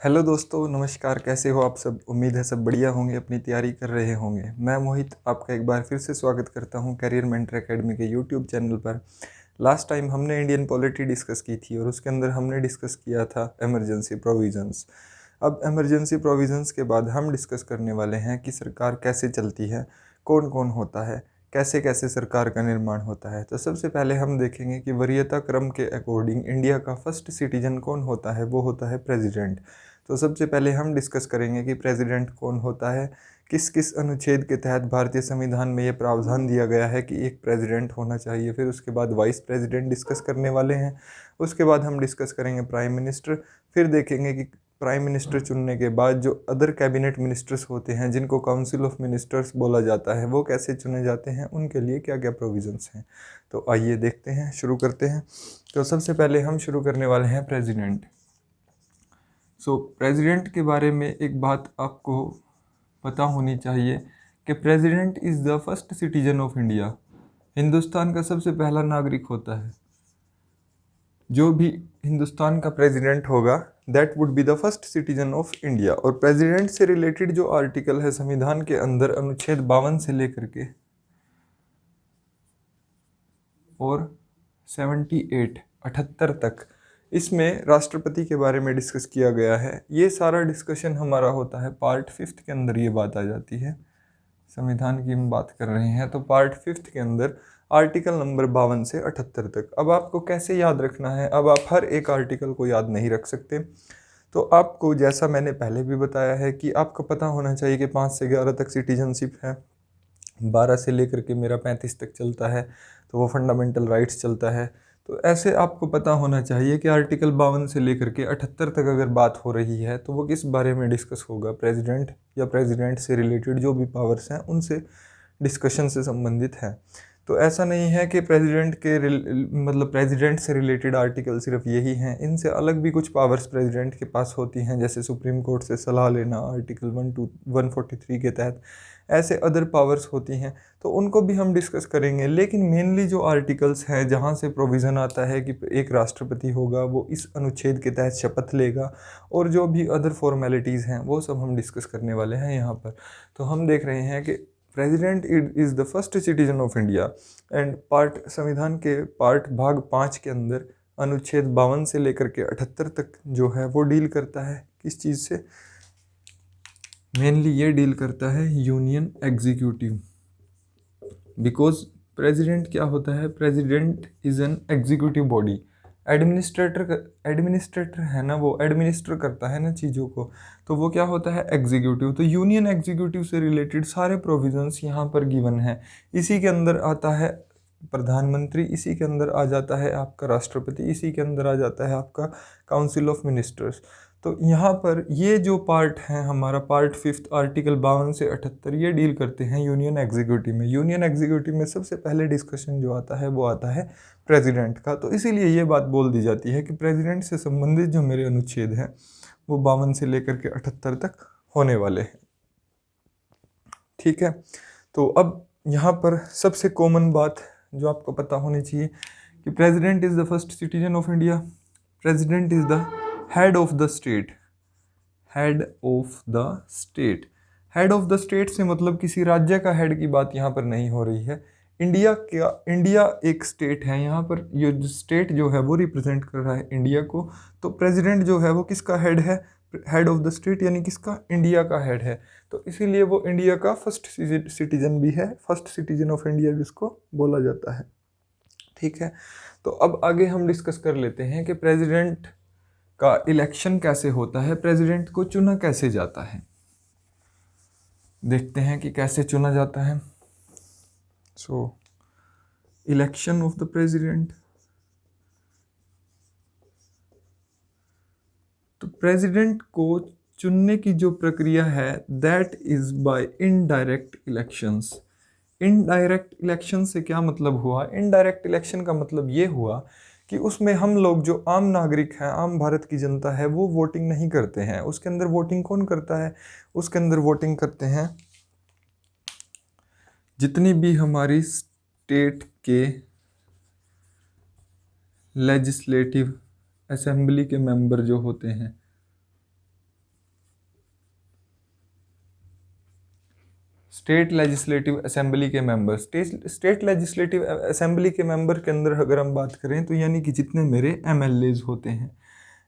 Hello दोस्तों, नमस्कार। कैसे हो आप सब? उम्मीद है सब बढ़िया होंगे, अपनी तैयारी कर रहे होंगे। मैं मोहित आपका एक बार फिर से स्वागत करता हूं करियर मेंटर एकेडमी के यूट्यूब चैनल पर। लास्ट टाइम हमने इंडियन पॉलिटी डिस्कस की थी और उसके अंदर हमने डिस्कस किया था इमरजेंसी प्रोविजंस। अब इमरजेंसी प्रोविजंस के बाद हम डिस्कस करने वाले हैं कि सरकार कैसे चलती है, कौन कौन होता है, कैसे कैसे सरकार का निर्माण होता है। तो सबसे पहले हम देखेंगे कि वरीयता क्रम के अकॉर्डिंग इंडिया का फर्स्ट सिटीजन कौन होता है। वो होता है प्रेसिडेंट। तो सबसे पहले हम डिस्कस करेंगे कि प्रेसिडेंट कौन होता है, किस किस अनुच्छेद के तहत भारतीय संविधान में ये प्रावधान दिया गया है कि एक प्रेसिडेंट होना चाहिए। फिर उसके बाद वाइस प्रेसिडेंट डिस्कस करने वाले हैं। उसके बाद हम डिस्कस करेंगे प्राइम मिनिस्टर। फिर देखेंगे कि प्राइम मिनिस्टर चुनने के बाद जो अदर कैबिनेट मिनिस्टर्स होते हैं, जिनको काउंसिल ऑफ मिनिस्टर्स बोला जाता है, वो कैसे चुने जाते हैं, उनके लिए क्या क्या प्रोविजंस हैं। तो आइए देखते हैं, शुरू करते हैं। तो सबसे पहले हम शुरू करने वाले हैं प्रेसिडेंट। प्रेसिडेंट के बारे में एक बात आपको पता होनी चाहिए कि president is the first citizen of India. Hindustan का सबसे पहला नागरिक होता है। जो भी हिंदुस्तान का प्रेसिडेंट होगा that would be the first citizen of India. और प्रेसिडेंट से रिलेटेड जो आर्टिकल है संविधान के अंदर, अनुच्छेद 52 से लेकर के और 78 78 तक, इसमें राष्ट्रपति के बारे में डिस्कस किया गया है। ये सारा डिस्कशन हमारा होता है पार्ट 5 के अंदर। ये बात आ जाती है, संविधान की हम बात कर रहे हैं तो पार्ट 5 के अंदर आर्टिकल नंबर 52 से 78 तक। अब आपको कैसे याद रखना है? अब आप हर एक आर्टिकल को याद नहीं रख सकते, तो आपको, जैसा मैंने पहले भी बताया है, कि आपको पता होना चाहिए कि 5 से 11 तक सिटीजनशिप है, 12 से लेकर के मेरा 35 तक चलता है तो वो फंडामेंटल राइट्स चलता है। तो ऐसे आपको पता होना चाहिए कि आर्टिकल 52 से लेकर के 78 तक अगर बात हो रही है तो वो किस बारे में डिस्कस होगा। प्रेसिडेंट या प्रेसिडेंट से रिलेटेड जो भी पावर्स हैं उनसे डिस्कशन से संबंधित है। तो ऐसा नहीं है कि प्रेसिडेंट के मतलब प्रेसिडेंट से रिलेटेड आर्टिकल सिर्फ यही हैं। इनसे अलग भी कुछ पावर्स प्रेसिडेंट के पास होती हैं, जैसे सुप्रीम कोर्ट से सलाह लेना आर्टिकल 143 के तहत। ऐसे अदर पावर्स होती हैं तो उनको भी हम डिस्कस करेंगे। लेकिन मेनली जो आर्टिकल्स हैं जहाँ से प्रोविज़न आता है कि एक राष्ट्रपति होगा, वो इस अनुच्छेद के तहत शपथ लेगा, और जो भी अदर फॉर्मेलिटीज़ हैं वो सब हम डिस्कस करने वाले हैं यहाँ पर। तो हम देख रहे हैं कि president is the first citizen of India. And part संविधान के पार्ट भाग 5 के अंदर अनुच्छेद 52 से लेकर के 78 तक जो है वो डील करता है किस चीज़ से? मेनली ये डील करता है यूनियन एग्जीक्यूटिव। बिकॉज प्रेसिडेंट क्या होता है? President is an executive body. Administrator है ना, वो एडमिनिस्टर करता है ना चीज़ों को, तो वो क्या होता है? एग्जीक्यूटिव। तो यूनियन एग्जीक्यूटिव से रिलेटेड सारे प्रोविजंस यहाँ पर गिवन है। इसी के अंदर आता है प्रधानमंत्री, इसी के अंदर आ जाता है आपका राष्ट्रपति, इसी के अंदर आ जाता है आपका काउंसिल ऑफ मिनिस्टर्स। तो यहाँ पर ये जो पार्ट है हमारा, पार्ट 5 आर्टिकल 52 से 78, ये डील करते हैं यूनियन एग्जीक्यूटिव में। यूनियन एग्जीक्यूटिव में सबसे पहले डिस्कशन जो आता है वो आता है प्रेसिडेंट का। तो इसीलिए ये बात बोल दी जाती है कि प्रेसिडेंट से संबंधित जो मेरे अनुच्छेद हैं वो 52 से लेकर के 78 तक होने वाले हैं। ठीक है, तो अब यहाँ पर सबसे कॉमन बात जो आपको पता होनी चाहिए कि president is the first citizen of India. President is the head of the state. Head of the state. Head of the state से मतलब किसी राज्य का हेड की बात यहाँ पर नहीं हो रही है। इंडिया एक स्टेट है, यहाँ पर ये स्टेट जो है वो रिप्रेजेंट कर रहा है इंडिया को। तो प्रेसिडेंट जो है वो किसका हेड है? हेड ऑफ द स्टेट, यानी किसका? इंडिया का हेड है। तो इसीलिए वो इंडिया का फर्स्ट सिटीजन भी है, फर्स्ट सिटीजन ऑफ इंडिया जिसको बोला जाता है। ठीक है, तो अब आगे हम डिस्कस कर लेते हैं कि प्रेसिडेंट का इलेक्शन कैसे होता है, प्रेसिडेंट को चुना कैसे जाता है। देखते हैं कि कैसे चुना जाता है। Election of the president. तो प्रेसिडेंट को चुनने की जो प्रक्रिया है that is by indirect elections. Indirect election से क्या मतलब हुआ? इनडायरेक्ट इलेक्शन का मतलब ये हुआ कि उसमें हम लोग जो आम नागरिक हैं, आम भारत की जनता है, वो वोटिंग नहीं करते हैं। उसके अंदर वोटिंग कौन करता है? उसके अंदर वोटिंग करते हैं जितनी भी हमारी स्टेट के लेजिस्लेटिव असेंबली के मेंबर जो होते हैं, स्टेट लेजिस्लेटिव असेंबली के मेंबर, स्टेट लेजिस्लेटिव असेंबली के मेंबर के अंदर अगर हम बात करें तो यानी कि जितने मेरे एमएलएज होते हैं,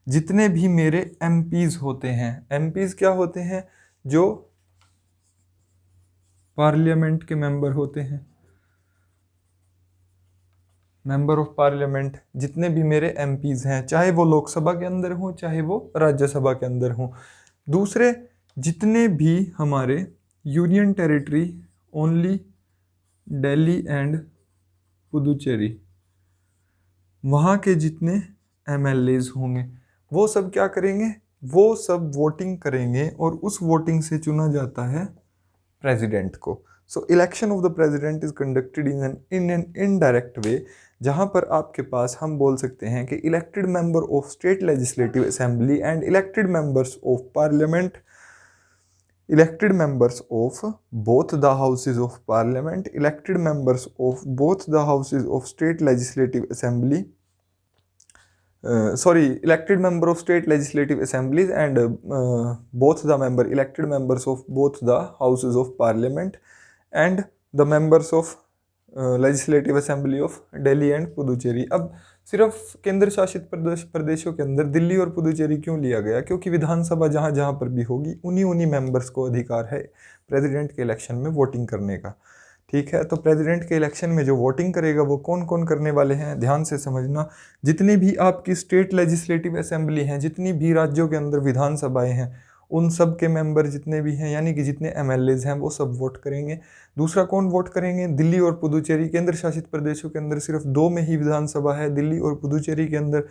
जितने भी मेरे एमपीज होते हैं। एमपीज क्या होते हैं? जो पार्लियामेंट के मेंबर होते हैं, मेंबर ऑफ पार्लियामेंट। जितने भी मेरे एमपीज हैं, चाहे वो लोकसभा के अंदर हों चाहे वो राज्यसभा के अंदर हों। दूसरे, जितने भी हमारे union territory only Delhi and Puducherry, वहाँ के जितने एमएलएज होंगे वो सब क्या करेंगे? वो सब वोटिंग करेंगे और उस वोटिंग से चुना जाता है प्रेसिडेंट को। So election of the president is conducted in an indirect way, जहाँ पर आपके पास हम बोल सकते हैं कि elected member of state legislative assembly and elected members of parliament, elected members of both the houses of parliament, elected members of both the houses of state legislative assembly, elected member of state legislative assemblies and both the elected members of both the houses of parliament and the members of legislative assembly of Delhi and Puducherry. अब सिर्फ केंद्र शासित प्रदेशों के अंदर दिल्ली और पुदुचेरी क्यों लिया गया? क्योंकि विधानसभा जहाँ जहाँ पर भी होगी उन्हीं मेंबर्स को अधिकार है प्रेसिडेंट के इलेक्शन में वोटिंग करने का। ठीक है, तो प्रेसिडेंट के इलेक्शन में जो वोटिंग करेगा वो कौन कौन करने वाले हैं, ध्यान से समझना। जितनी भी आपकी स्टेट लेजिस्लेटिव असेंबली हैं, जितनी भी राज्यों के अंदर विधानसभाएं हैं, उन सब के मेंबर जितने भी हैं यानी कि जितने एमएलएज हैं वो सब वोट करेंगे। दूसरा कौन वोट करेंगे? दिल्ली और पुदुचेरी, केंद्र शासित प्रदेशों के अंदर सिर्फ 2 में ही विधानसभा है, दिल्ली और पुदुचेरी के अंदर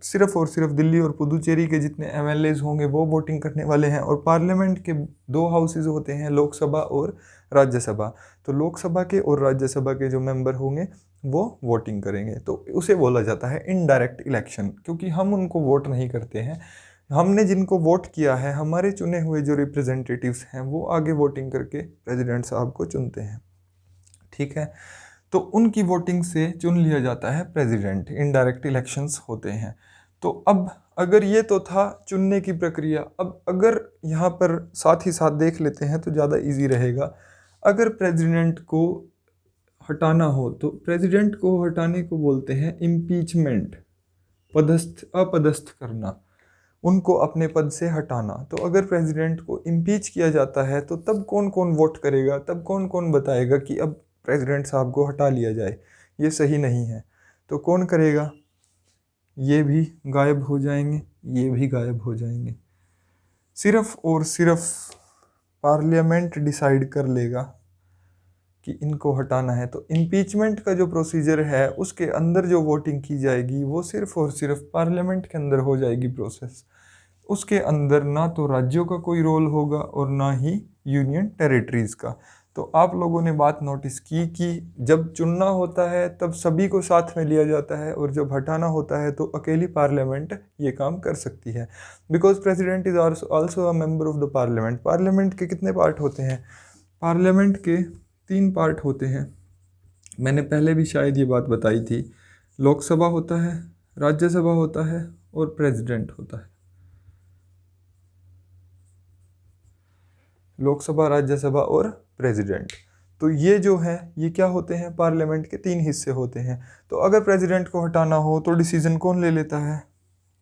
सिर्फ और सिर्फ दिल्ली और पुदुचेरी के जितने एमएलएज होंगे वो वोटिंग करने वाले हैं। और पार्लियामेंट के 2 हाउसेज होते हैं, लोकसभा और राज्यसभा। तो लोकसभा के और राज्यसभा के जो मेंबर होंगे वो वोटिंग करेंगे, तो उसे बोला जाता है इनडायरेक्ट इलेक्शन, क्योंकि हम उनको वोट नहीं करते हैं। हमने जिनको वोट किया है, हमारे चुने हुए जो रिप्रेजेंटेटिव्स हैं वो आगे वोटिंग करके प्रेसिडेंट साहब को चुनते हैं। ठीक है, तो उनकी वोटिंग से चुन लिया जाता है प्रेसिडेंट। इनडायरेक्ट इलेक्शंस होते हैं। तो अब अगर ये तो था चुनने की प्रक्रिया, अब अगर यहाँ पर साथ ही साथ देख लेते हैं तो ज़्यादा इजी रहेगा। अगर प्रेसिडेंट को हटाना हो तो प्रेसिडेंट को हटाने को बोलते हैं इम्पीचमेंट, अपदस्थ करना, उनको अपने पद से हटाना। तो अगर प्रेसिडेंट को इम्पीच किया जाता है तो तब कौन कौन वोट करेगा, तब कौन कौन बताएगा कि अब प्रेसिडेंट साहब को हटा लिया जाए, ये सही नहीं है। तो कौन करेगा? ये भी गायब हो जाएंगे, ये भी गायब हो जाएंगे। सिर्फ और सिर्फ पार्लियामेंट डिसाइड कर लेगा कि इनको हटाना है। तो इम्पीचमेंट का जो प्रोसीजर है उसके अंदर जो वोटिंग की जाएगी वो सिर्फ और सिर्फ पार्लियामेंट के अंदर हो जाएगी प्रोसेस। उसके अंदर ना तो राज्यों का कोई रोल होगा और ना ही यूनियन टेरिटरीज़ का। तो आप लोगों ने बात नोटिस की कि जब चुनना होता है तब सभी को साथ में लिया जाता है और जब हटाना होता है तो अकेली पार्लियामेंट ये काम कर सकती है। Because president is also a member of the parliament. Parliament के कितने पार्ट होते हैं? पार्लियामेंट के 3 पार्ट होते हैं। मैंने पहले भी शायद ये बात बताई थी। लोकसभा होता है, राज्यसभा होता है और प्रेसिडेंट होता है। लोकसभा, राज्यसभा और प्रेसिडेंट। तो ये जो है ये क्या होते हैं? पार्लियामेंट के 3 हिस्से होते हैं। तो अगर प्रेसिडेंट को हटाना हो तो डिसीजन कौन ले लेता है?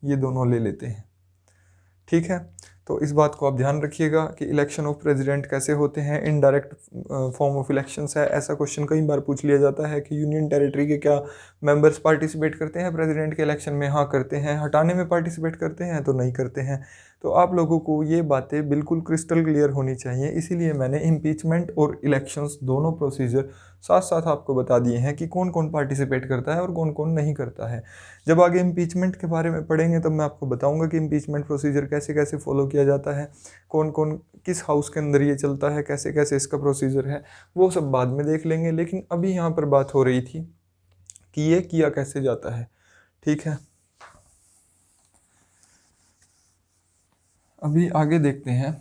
ये दोनों ले लेते हैं। ठीक है, तो इस बात को आप ध्यान रखिएगा कि इलेक्शन ऑफ प्रेसिडेंट कैसे होते हैं। इनडायरेक्ट फॉर्म ऑफ इलेक्शंस है। ऐसा क्वेश्चन कई बार पूछ लिया जाता है कि यूनियन टेरिटरी के क्या मेंबर्स पार्टिसिपेट करते हैं प्रेसिडेंट के इलेक्शन में? हाँ करते हैं। हटाने में पार्टिसिपेट करते हैं? तो नहीं करते हैं। तो आप लोगों को ये बातें बिल्कुल क्रिस्टल क्लियर होनी चाहिए, इसीलिए मैंने इम्पीचमेंट और इलेक्शंस दोनों प्रोसीजर साथ साथ आपको बता दिए हैं कि कौन कौन पार्टिसिपेट करता है और कौन कौन नहीं करता है। जब आगे इम्पीचमेंट के बारे में पढ़ेंगे तब मैं आपको बताऊंगा कि इम्पीचमेंट प्रोसीजर कैसे कैसे फॉलो किया जाता है, कौन कौन किस हाउस के अंदर ये चलता है, कैसे कैसे इसका प्रोसीजर है, वो सब बाद में देख लेंगे। लेकिन अभी यहाँ पर बात हो रही थी कि ये किया कैसे जाता है। ठीक है, अभी आगे देखते हैं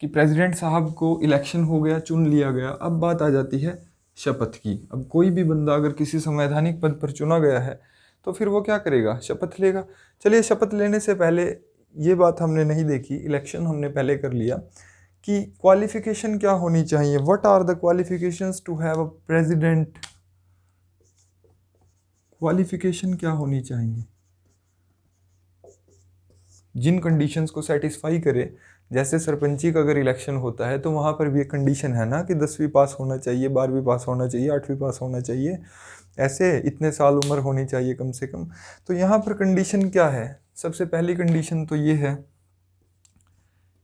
कि प्रेसिडेंट साहब को इलेक्शन हो गया, चुन लिया गया। अब बात आ जाती है शपथ की। अब कोई भी बंदा अगर किसी संवैधानिक पद पर चुना गया है तो फिर वो क्या करेगा? शपथ लेगा। चलिए, शपथ लेने से पहले ये बात हमने नहीं देखी, इलेक्शन हमने पहले कर लिया कि क्वालिफिकेशन क्या होनी चाहिए, what are the qualifications to have a president, qualification क्या होनी चाहिए जिन कंडीशंस को सेटिस्फाई करे। जैसे सरपंची का अगर इलेक्शन होता है तो वहाँ पर भी एक कंडीशन है ना कि 10वीं पास होना चाहिए, 12वीं पास होना चाहिए, 8वीं पास होना चाहिए, ऐसे इतने साल उम्र होनी चाहिए कम से कम। तो यहाँ पर कंडीशन क्या है, सबसे पहली कंडीशन तो ये है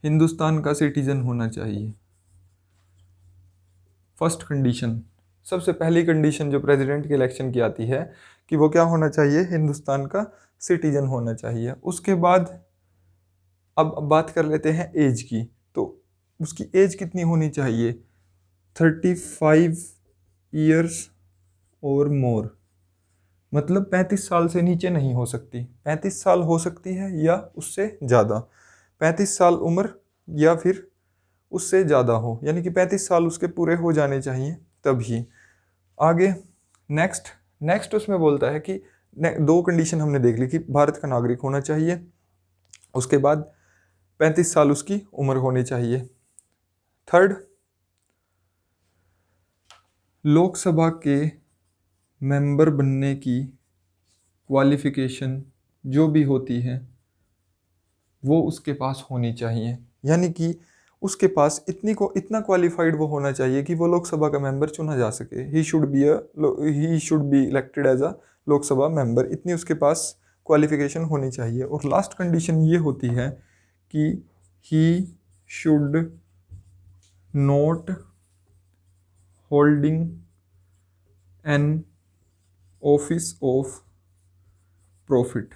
हिंदुस्तान का सिटीजन होना चाहिए। फर्स्ट कंडीशन, सबसे पहली कंडीशन जो प्रेसिडेंट के इलेक्शन की आती है कि वो क्या होना चाहिए, हिंदुस्तान का सिटीजन होना चाहिए। उसके बाद अब बात कर लेते हैं एज की, तो उसकी एज कितनी होनी चाहिए, 35 ईयर्स और मोर, मतलब 35 साल से नीचे नहीं हो सकती, 35 साल हो सकती है या उससे ज़्यादा, 35 साल उम्र या फिर उससे ज़्यादा हो, यानी कि 35 साल उसके पूरे हो जाने चाहिए तभी। आगे नेक्स्ट नेक्स्ट उसमें बोलता है कि दो कंडीशन हमने देख ली कि भारत का नागरिक होना चाहिए, उसके बाद 35 साल उसकी उम्र होनी चाहिए। थर्ड, लोकसभा के मेंबर बनने की क्वालिफिकेशन जो भी होती है वो उसके पास होनी चाहिए, यानी कि उसके पास इतना क्वालिफाइड वो होना चाहिए कि वो लोकसभा का मेंबर चुना जा सके। He should be elected as a Lok Sabha member, इतनी उसके पास क्वालिफिकेशन होनी चाहिए। और लास्ट कंडीशन ये होती है कि he should not holding N office of profit.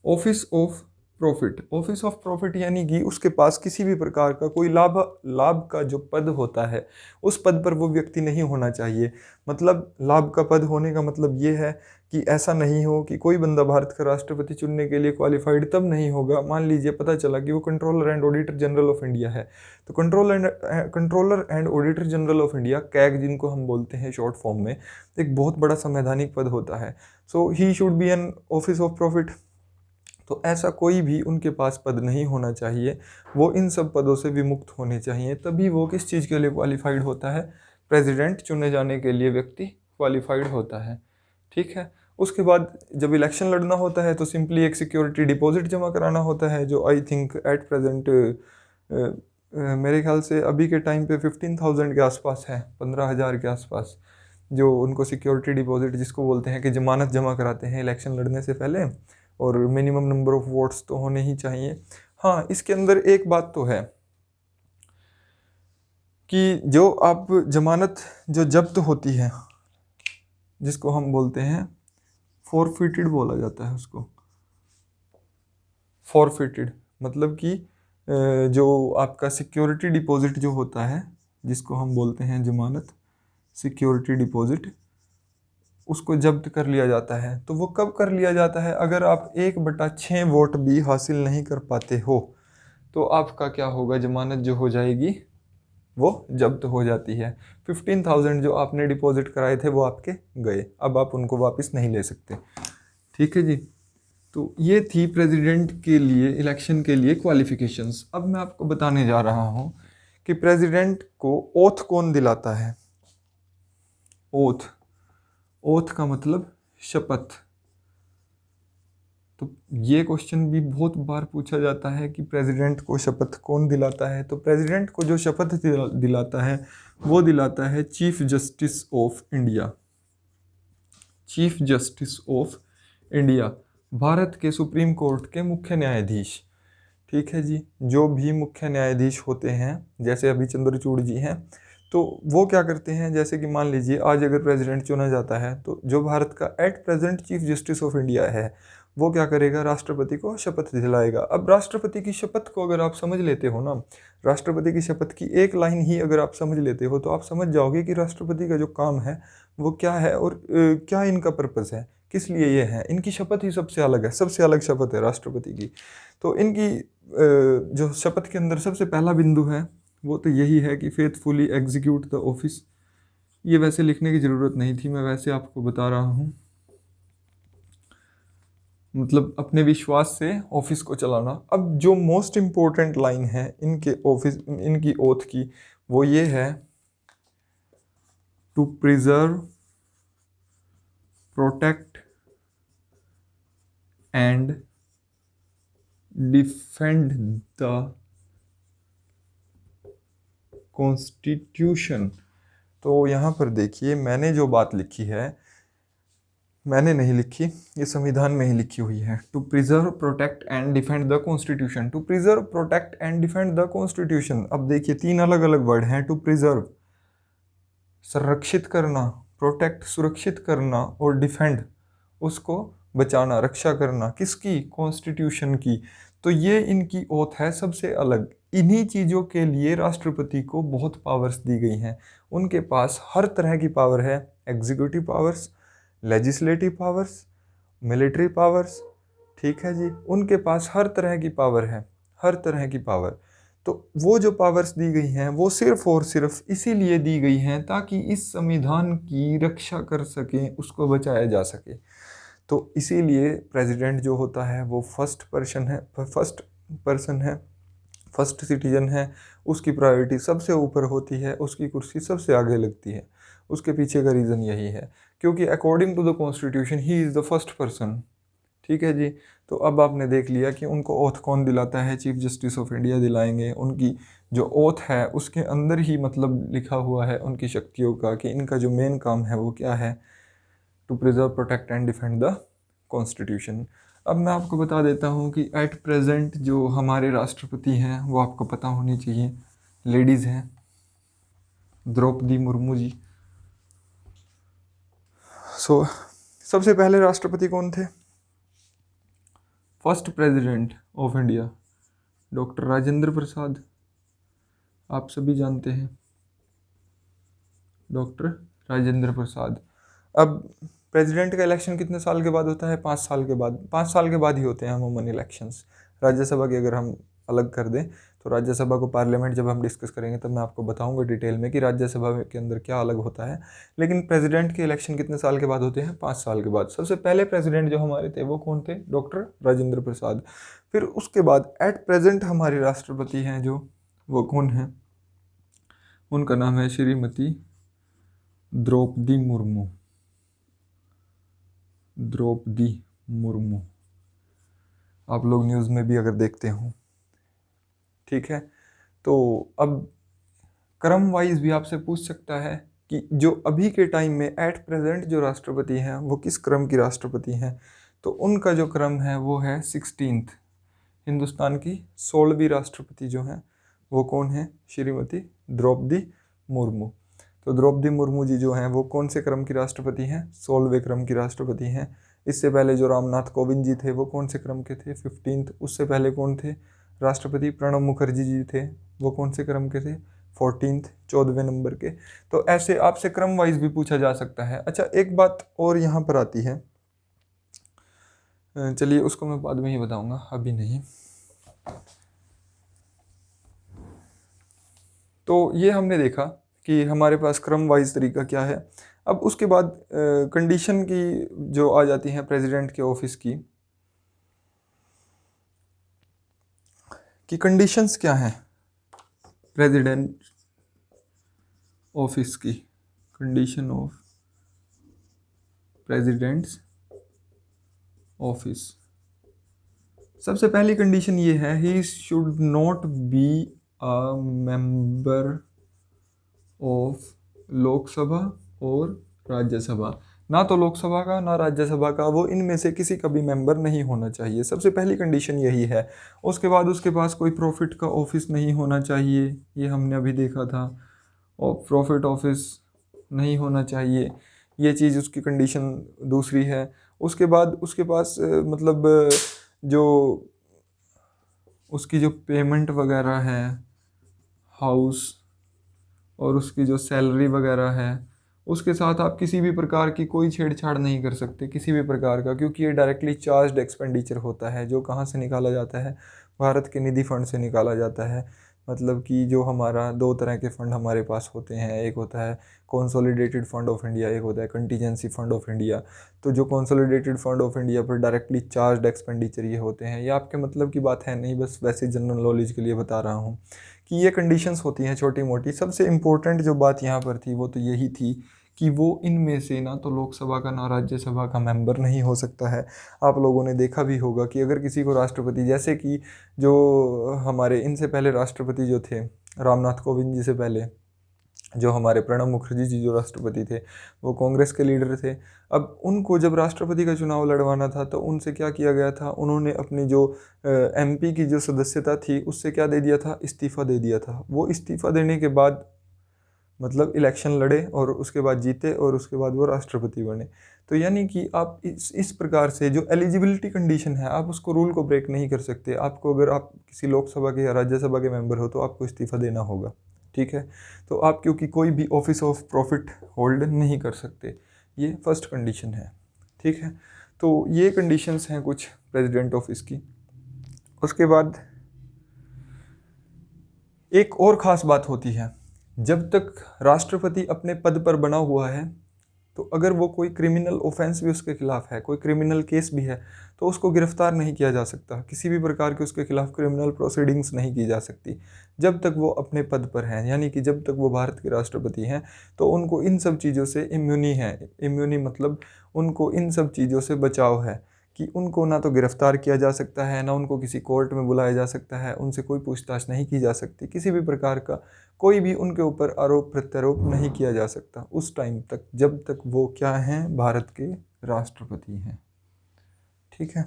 Office of office of profit यानी कि उसके पास किसी भी प्रकार का कोई लाभ का जो पद होता है उस पद पर वो व्यक्ति नहीं होना चाहिए। मतलब लाभ का पद होने का मतलब ये है कि ऐसा नहीं हो कि कोई बंदा भारत का राष्ट्रपति चुनने के लिए क्वालिफाइड तब नहीं होगा, मान लीजिए पता चला कि वो controller and auditor general of India है, तो controller and auditor general of India, CAG जिनको हम बोलते हैं शॉर्ट फॉर्म में, एक बहुत बड़ा संवैधानिक पद होता है। So he should be an office of profit. तो ऐसा कोई भी उनके पास पद नहीं होना चाहिए, वो इन सब पदों से विमुक्त होने चाहिए, तभी वो किस चीज़ के लिए क्वालिफाइड होता है, प्रेसिडेंट चुने जाने के लिए व्यक्ति क्वालिफाइड होता है। ठीक है, उसके बाद जब इलेक्शन लड़ना होता है तो सिंपली एक सिक्योरिटी डिपॉजिट जमा कराना होता है, जो आई थिंक एट प्रेजेंट मेरे ख्याल से अभी के टाइम पे 15,000 के आसपास है, 15,000 के आसपास, जो उनको सिक्योरिटी डिपॉजिट जिसको बोलते हैं कि जमानत जमा कराते हैं इलेक्शन लड़ने से पहले, और मिनिमम नंबर ऑफ वोट्स तो होने ही चाहिए। हाँ, इसके अंदर एक बात तो है कि जो आप जमानत जो जब्त होती है जिसको हम बोलते हैं फॉरफिटेड बोला जाता है उसको, फॉरफिटेड मतलब कि जो आपका सिक्योरिटी डिपॉजिट जो होता है जिसको हम बोलते हैं जमानत सिक्योरिटी डिपॉजिट, उसको जब्त कर लिया जाता है। तो वो कब कर लिया जाता है, अगर आप 1/6 वोट भी हासिल नहीं कर पाते हो तो आपका क्या होगा, जमानत जो हो जाएगी वो जब्त हो जाती है। 15,000 जो आपने डिपॉजिट कराए थे वो आपके गए, अब आप उनको वापस नहीं ले सकते। ठीक है जी, तो ये थी प्रेसिडेंट के लिए इलेक्शन के लिए क्वालिफिकेशंस। अब मैं आपको बताने जा रहा हूँ कि प्रेसिडेंट को ओथ कौन दिलाता है। ओथ का मतलब शपथ। तो ये क्वेश्चन भी बहुत बार पूछा जाता है कि प्रेसिडेंट को शपथ कौन दिलाता है। तो प्रेसिडेंट को जो शपथ दिलाता है वो दिलाता है chief justice of India. Chief justice of India, Bharat के सुप्रीम कोर्ट के मुख्य न्यायाधीश। ठीक है जी, जो भी मुख्य न्यायाधीश होते हैं, जैसे अभी चंद्रचूड़ जी हैं, तो वो क्या करते हैं, जैसे कि मान लीजिए आज अगर प्रेसिडेंट चुना जाता है तो जो भारत का at present chief justice of India है वो क्या करेगा, राष्ट्रपति को शपथ दिलाएगा। अब राष्ट्रपति की शपथ को अगर आप समझ लेते हो ना, राष्ट्रपति की शपथ की एक लाइन ही अगर आप समझ लेते हो तो आप समझ जाओगे कि राष्ट्रपति का जो काम है वो क्या है और क्या इनका पर्पस है, किस लिए ये है। इनकी शपथ ही सबसे अलग है, सबसे अलग शपथ है राष्ट्रपति की। तो इनकी जो शपथ के अंदर सबसे पहला बिंदु है वो तो यही है कि फेथफुली एग्जीक्यूट द ऑफिस। ये वैसे लिखने की ज़रूरत नहीं थी, मैं वैसे आपको बता रहा हूँ। मतलब अपने विश्वास से ऑफिस को चलाना। अब जो मोस्ट इम्पोर्टेंट लाइन है इनकी ओथ की, वो ये है, to preserve, protect and defend the constitution. तो यहाँ पर देखिए, मैंने जो बात लिखी है, मैंने नहीं लिखी, ये संविधान में ही लिखी हुई है। To preserve, protect and defend the constitution. To preserve, protect and defend the constitution. अब देखिए, तीन अलग अलग वर्ड हैं। टू प्रिजर्व, संरक्षित करना, प्रोटेक्ट, सुरक्षित करना, और डिफेंड, उसको बचाना, रक्षा करना। किसकी? कॉन्स्टिट्यूशन की। तो ये इनकी ओथ है सबसे अलग। इन्हीं चीज़ों के लिए राष्ट्रपति को बहुत पावर्स दी गई हैं। उनके पास हर तरह की पावर है, executive powers, legislative powers, military powers, ठीक है जी। उनके पास हर तरह की पावर है, हर तरह की पावर। तो वो जो पावर्स दी गई हैं वो सिर्फ और सिर्फ इसीलिए दी गई हैं ताकि इस संविधान की रक्षा कर सकें, उसको बचाया जा सके। तो इसीलिए प्रेसिडेंट जो होता है वो फर्स्ट पर्सन है, फर्स्ट सिटीजन है। उसकी प्रायोरिटी सबसे ऊपर होती है, उसकी कुर्सी सबसे आगे लगती है। उसके पीछे का रीज़न यही है, क्योंकि according to the constitution he is the first person. ठीक है जी। तो अब आपने देख लिया कि उनको ओथ कौन दिलाता है, चीफ जस्टिस ऑफ इंडिया दिलाएंगे। उनकी जो ओथ है उसके अंदर ही मतलब लिखा हुआ है उनकी शक्तियों का, कि इनका जो मेन काम है वो क्या है, to preserve, protect and defend the constitution. अब मैं आपको बता देता हूँ कि एट प्रेजेंट जो हमारे राष्ट्रपति हैं वो आपको पता होनी चाहिए, लेडीज़ हैं, द्रौपदी मुर्मू जी। सबसे पहले राष्ट्रपति कौन थे? First president of India, doctor Rajendra Prasad. आप सभी जानते हैं डॉक्टर राजेंद्र प्रसाद। अब प्रेसिडेंट का इलेक्शन कितने साल के बाद होता है? 5 साल के बाद। 5 साल के बाद ही होते हैं अमूमन इलेक्शंस। राज्यसभा की अगर हम अलग कर दें तो राज्यसभा को, पार्लियामेंट जब हम डिस्कस करेंगे तब मैं आपको बताऊंगा डिटेल में कि राज्यसभा के अंदर क्या अलग होता है। लेकिन प्रेसिडेंट के इलेक्शन कितने साल के बाद होते हैं? 5 साल के बाद। सबसे पहले प्रेसिडेंट जो हमारे थे वो कौन थे? डॉक्टर राजेंद्र प्रसाद। फिर उसके बाद एट प्रेजेंट हमारे राष्ट्रपति हैं जो, वो कौन हैं? उनका नाम है श्रीमती द्रौपदी मुर्मू। द्रौपदी मुर्मू, आप लोग न्यूज़ में भी अगर देखते हो, ठीक है। तो अब क्रम वाइज भी आपसे पूछ सकता है कि जो अभी के टाइम में एट प्रेजेंट जो राष्ट्रपति हैं वो किस क्रम की राष्ट्रपति हैं? तो उनका जो क्रम है वो है 16th। हिंदुस्तान की 16वीं राष्ट्रपति जो हैं वो कौन है? श्रीमती द्रौपदी मुर्मू। तो द्रौपदी मुर्मू जी जो हैं वो कौन से क्रम की राष्ट्रपति हैं? 16वें क्रम की राष्ट्रपति हैं। इससे पहले जो रामनाथ कोविंद जी थे वो कौन से क्रम के थे? 15th। उससे पहले कौन थे राष्ट्रपति? प्रणब मुखर्जी जी थे, वो कौन से क्रम के थे? 14th, 14वें नंबर के। तो ऐसे आपसे क्रम वाइज भी पूछा जा सकता है। अच्छा, एक बात और यहाँ पर आती है, चलिए उसको मैं बाद में ही बताऊंगा, अभी नहीं। तो ये हमने देखा कि हमारे पास क्रम वाइज तरीका क्या है। अब उसके बाद कंडीशन की जो आ जाती हैं प्रेसिडेंट के ऑफिस की, कि कंडीशंस क्या हैं प्रेसिडेंट ऑफिस की। कंडीशन ऑफ प्रेसिडेंट्स ऑफिस, सबसे पहली कंडीशन ये है, he should not be a member of Lok Sabha और राज्यसभा। ना तो लोकसभा का ना राज्यसभा का, वो इनमें से किसी का भी मेंबर नहीं होना चाहिए। सबसे पहली कंडीशन यही है। उसके बाद उसके पास कोई प्रॉफिट का ऑफिस नहीं होना चाहिए, ये हमने अभी देखा था, और प्रॉफिट ऑफिस नहीं होना चाहिए, ये चीज़ उसकी कंडीशन दूसरी है। उसके बाद उसके पास मतलब जो उसकी जो पेमेंट वगैरह है, हाउस और उसकी जो सैलरी वगैरह है, उसके साथ आप किसी भी प्रकार की कोई छेड़छाड़ नहीं कर सकते, किसी भी प्रकार का, क्योंकि ये डायरेक्टली चार्ज्ड एक्सपेंडिचर होता है। जो कहाँ से निकाला जाता है? भारत के निधि फंड से निकाला जाता है। मतलब कि जो हमारा दो तरह के फ़ंड हमारे पास होते हैं, एक होता है कंसोलिडेटेड फंड ऑफ इंडिया, एक होता है कंटीजेंसी फंड ऑफ इंडिया। तो जो कंसोलिडेटेड फंड ऑफ इंडिया पर डायरेक्टली चार्ज एक्सपेंडिचर ये होते हैं, ये आपके मतलब की बात है नहीं, बस वैसे जनरल नॉलेज के लिए बता रहा हूँ कि ये कंडीशंस होती हैं छोटी मोटी। सबसे इम्पोर्टेंट जो बात यहाँ पर थी वो तो यही थी कि वो इनमें से ना तो लोकसभा का ना राज्यसभा का मेंबर नहीं हो सकता है। आप लोगों ने देखा भी होगा कि अगर किसी को राष्ट्रपति, जैसे कि जो हमारे इनसे पहले राष्ट्रपति जो थे, रामनाथ कोविंद जी से पहले जो हमारे प्रणब मुखर्जी जी जो राष्ट्रपति थे, वो कांग्रेस के लीडर थे। अब उनको जब राष्ट्रपति का चुनाव लड़वाना था तो उनसे क्या किया गया था, उन्होंने अपनी जो एमपी की जो सदस्यता थी उससे क्या दे दिया था, इस्तीफ़ा दे दिया था। वो इस्तीफ़ा देने के बाद मतलब इलेक्शन लड़े और उसके बाद जीते और उसके बाद वो राष्ट्रपति बने। तो यानी कि आप इस प्रकार से जो एलिजिबिलिटी कंडीशन है, आप उसको रूल को ब्रेक नहीं कर सकते। आपको, अगर आप किसी लोकसभा के या राज्यसभा के मेंबर हो तो आपको इस्तीफ़ा देना होगा, ठीक है। तो आप क्योंकि कोई भी ऑफिस ऑफ प्रॉफिट होल्ड नहीं कर सकते, ये फर्स्ट कंडीशन है, ठीक है। तो ये कंडीशंस हैं कुछ प्रेसिडेंट ऑफिस की। उसके बाद एक और ख़ास बात होती है, जब तक राष्ट्रपति अपने पद पर बना हुआ है तो अगर वो कोई क्रिमिनल ऑफेंस भी उसके खिलाफ है, कोई क्रिमिनल केस भी है, तो उसको गिरफ्तार नहीं किया जा सकता। किसी भी प्रकार के उसके खिलाफ क्रिमिनल प्रोसीडिंग्स नहीं की जा सकती जब तक वो अपने पद पर हैं। यानी कि जब तक वो भारत के राष्ट्रपति हैं तो उनको इन सब चीज़ों से इम्यूनी है। इम्यूनी मतलब उनको इन सब चीज़ों से बचाव है कि उनको ना तो गिरफ्तार किया जा सकता है, ना उनको किसी कोर्ट में बुलाया जा सकता है, उनसे कोई पूछताछ नहीं की जा सकती, किसी भी प्रकार का कोई भी उनके ऊपर आरोप प्रत्यारोप नहीं किया जा सकता उस टाइम तक, जब तक वो क्या हैं, भारत के राष्ट्रपति हैं, ठीक है।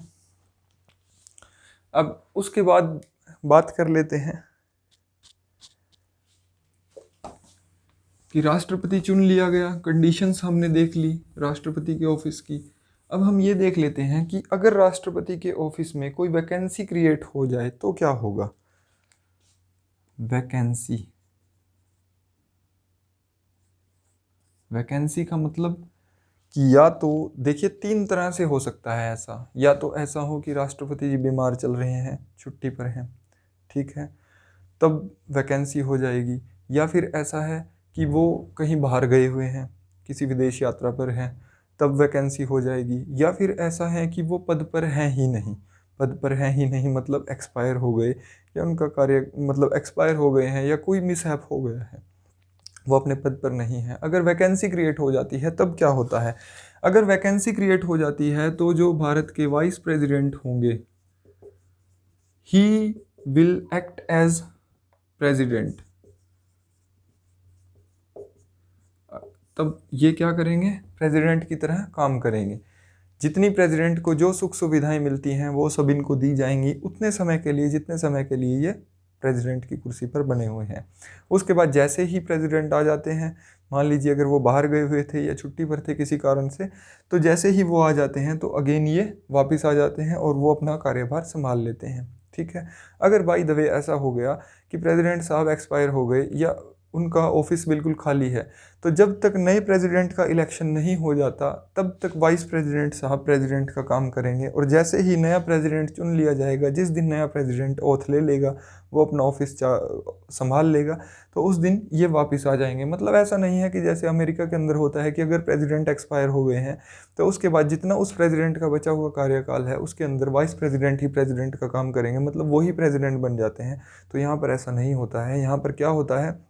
अब उसके बाद बात कर लेते हैं कि राष्ट्रपति चुन लिया गया, कंडीशंस हमने देख ली राष्ट्रपति के ऑफिस की। अब हम ये देख लेते हैं कि अगर राष्ट्रपति के ऑफिस में कोई वैकेंसी क्रिएट हो जाए तो क्या होगा। वैकेंसी का मतलब कि या तो देखिए तीन तरह से हो सकता है ऐसा, या तो ऐसा हो कि राष्ट्रपति जी बीमार चल रहे हैं, छुट्टी पर हैं, ठीक है, तब वैकेंसी हो जाएगी। या फिर ऐसा है कि वो कहीं बाहर गए हुए हैं, किसी विदेश यात्रा पर हैं, तब वैकेंसी हो जाएगी। या फिर ऐसा है कि वो पद पर हैं ही नहीं, पद पर हैं ही नहीं मतलब एक्सपायर हो गए, या उनका कार्य मतलब एक्सपायर हो गए हैं, या कोई मिसहैप हो गया है, वो अपने पद पर नहीं है। अगर वैकेंसी क्रिएट हो जाती है तब क्या होता है। अगर वैकेंसी क्रिएट हो जाती है तो जो भारत के वाइस प्रेसिडेंट होंगे, he will act as president. तब ये क्या करेंगे, प्रेसिडेंट की तरह काम करेंगे। जितनी प्रेसिडेंट को जो सुख सुविधाएं मिलती हैं वो सब इनको दी जाएंगी उतने समय के लिए जितने समय के लिए ये प्रेसिडेंट की कुर्सी पर बने हुए हैं। उसके बाद जैसे ही प्रेसिडेंट आ जाते हैं, मान लीजिए अगर वो बाहर गए हुए थे या छुट्टी पर थे किसी कारण से, तो जैसे ही वो आ जाते हैं तो अगेन ये वापस आ जाते हैं और वो अपना कार्यभार संभाल लेते हैं, ठीक है। अगर बाई द वे ऐसा हो गया कि प्रेसिडेंट साहब एक्सपायर हो गए या उनका ऑफिस बिल्कुल खाली है, तो जब तक नए प्रेसिडेंट का इलेक्शन नहीं हो जाता तब तक वाइस प्रेसिडेंट साहब प्रेसिडेंट का काम करेंगे। और जैसे ही नया प्रेसिडेंट चुन लिया जाएगा, जिस दिन नया प्रेसिडेंट ओथ ले लेगा, वो अपना ऑफिस संभाल लेगा, तो उस दिन ये वापस आ जाएंगे। मतलब ऐसा नहीं है कि जैसे अमेरिका के अंदर होता है कि अगर प्रेसिडेंट एक्सपायर हो गए हैं तो उसके बाद जितना उस प्रेसिडेंट का बचा हुआ कार्यकाल है उसके अंदर वाइस प्रेसिडेंट ही प्रेसिडेंट का काम करेंगे, मतलब वही प्रेसिडेंट बन जाते हैं। तो यहाँ पर ऐसा नहीं होता है। यहाँ पर क्या होता है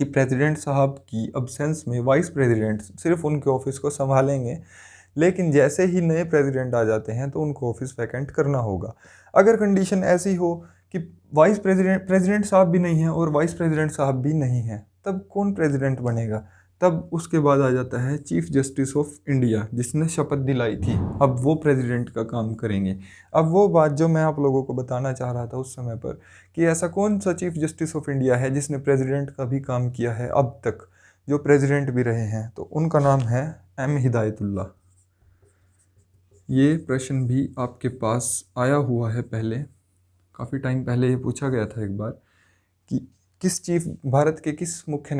कि प्रेसिडेंट साहब की अब्सेंस में वाइस प्रेसिडेंट सिर्फ उनके ऑफिस को संभालेंगे, लेकिन जैसे ही नए प्रेसिडेंट आ जाते हैं तो उनको ऑफिस वैकेंट करना होगा। अगर कंडीशन ऐसी हो कि वाइस प्रेसिडेंट साहब भी नहीं हैं और वाइस प्रेसिडेंट साहब भी नहीं हैं, तब कौन प्रेसिडेंट बनेगा। तब उसके बाद आ जाता है चीफ जस्टिस ऑफ इंडिया, जिसने शपथ दिलाई थी, अब वो प्रेसिडेंट का काम करेंगे। अब वो बात जो मैं आप लोगों को बताना चाह रहा था उस समय पर, कि ऐसा कौन सा चीफ जस्टिस ऑफ इंडिया है जिसने प्रेसिडेंट का भी काम किया है अब तक, जो प्रेसिडेंट भी रहे हैं, तो उनका नाम है एम हिदायतुल्ला। ये प्रश्न भी आपके पास आया हुआ है पहले, काफ़ी टाइम पहले ये पूछा गया था एक बार कि भारत के किस मुख्य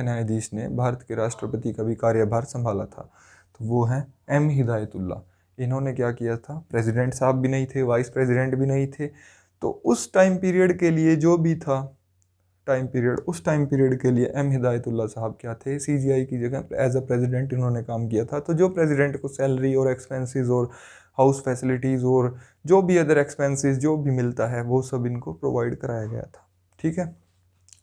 न्यायाधीश ने भारत के राष्ट्रपति का भी कार्यभार संभाला था। तो वो है एम हिदायतुल्ला। इन्होंने क्या किया था, प्रेसिडेंट साहब भी नहीं थे, वाइस प्रेसिडेंट भी नहीं थे, तो उस टाइम पीरियड के लिए जो भी था उस टाइम पीरियड के लिए एम हिदायतुल्लाह साहब क्या थे, सीजीआई की जगह एज अ प्रेसिडेंट इन्होंने काम किया था। तो जो प्रेसिडेंट को सैलरी और एक्सपेंसेस और हाउस फैसिलिटीज़ और जो भी अदर एक्सपेंसेस जो भी मिलता है वो सब इनको प्रोवाइड कराया गया था। ठीक है,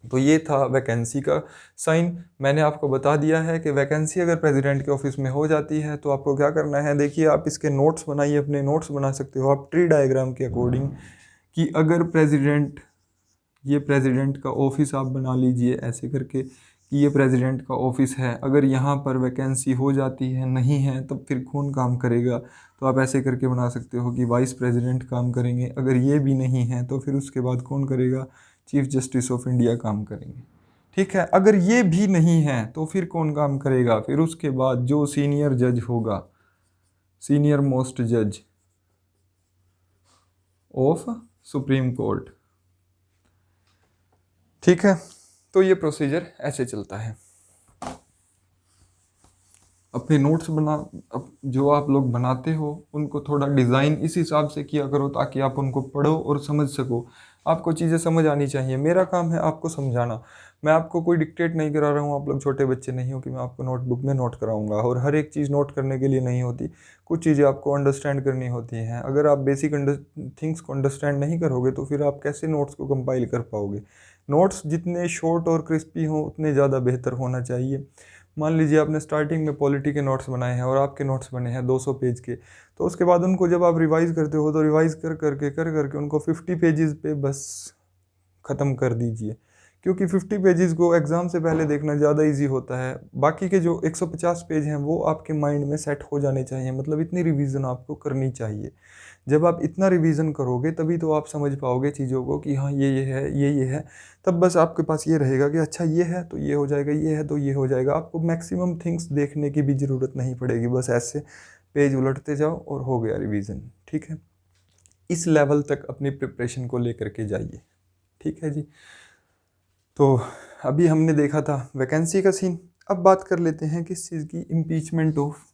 तो ये था वैकेंसी का साइन। मैंने आपको बता दिया है कि वैकेंसी अगर प्रेसिडेंट के ऑफिस में हो जाती है तो आपको क्या करना है। देखिए, आप इसके नोट्स बनाइए, अपने नोट्स बना सकते हो आप ट्री डायग्राम के अकॉर्डिंग, कि अगर प्रेसिडेंट, ये प्रेसिडेंट का ऑफिस आप बना लीजिए ऐसे करके कि ये प्रेसिडेंट का ऑफिस है। अगर यहाँ पर वैकेंसी हो जाती है, नहीं है, तब फिर कौन काम करेगा, तो आप ऐसे करके बना सकते हो कि वाइस प्रेसिडेंट काम करेंगे। अगर ये भी नहीं है तो फिर उसके बाद कौन करेगा, चीफ जस्टिस ऑफ इंडिया काम करेंगे। ठीक है, अगर ये भी नहीं है तो फिर कौन काम करेगा, फिर उसके बाद जो सीनियर जज होगा, सीनियर मोस्ट जज ऑफ सुप्रीम कोर्ट। ठीक है, तो ये प्रोसीजर ऐसे चलता है। अपने नोट्स जो आप लोग बनाते हो उनको थोड़ा डिज़ाइन इस हिसाब से किया करो ताकि आप उनको पढ़ो और समझ सको। आपको चीज़ें समझ आनी चाहिए। मेरा काम है आपको समझाना, मैं आपको कोई डिक्टेट नहीं करा रहा हूँ। आप लोग छोटे बच्चे नहीं हो कि मैं आपको नोटबुक में नोट कराऊंगा, और हर एक चीज़ नोट करने के लिए नहीं होती। कुछ चीज़ें आपको अंडरस्टैंड करनी होती हैं। अगर आप बेसिक थिंग्स को अंडरस्टैंड नहीं करोगे तो फिर आप कैसे नोट्स को कंपाइल कर पाओगे। नोट्स जितने शॉर्ट और क्रिस्पी हों उतने ज़्यादा बेहतर होना चाहिए। मान लीजिए आपने स्टार्टिंग में पॉलिटी के नोट्स बनाए हैं और आपके नोट्स बने हैं 200 पेज के, तो उसके बाद उनको जब आप रिवाइज़ करते हो तो रिवाइज़ कर करके उनको 50 पेजेस पे बस ख़त्म कर दीजिए, क्योंकि 50 पेजेस को एग्ज़ाम से पहले देखना ज़्यादा इजी होता है। बाकी के जो 150 पेज हैं वो आपके माइंड में सेट हो जाने चाहिए, मतलब इतनी रिवीजन आपको करनी चाहिए। जब आप इतना रिवीजन करोगे तभी तो आप समझ पाओगे चीज़ों को कि हाँ ये है, ये है। तब बस आपके पास ये रहेगा कि अच्छा ये है तो ये हो जाएगा, ये है तो ये हो जाएगा। आपको मैक्सिमम थिंग्स देखने की भी ज़रूरत नहीं पड़ेगी, बस ऐसे पेज उलटते जाओ और हो गया रिवीजन। ठीक है, इस लेवल तक अपनी प्रिपरेशन को लेकर के जाइए। ठीक है जी, तो अभी हमने देखा था वैकेंसी का सीन। अब बात कर लेते हैं किस चीज़ की, इम्पीचमेंट ऑफ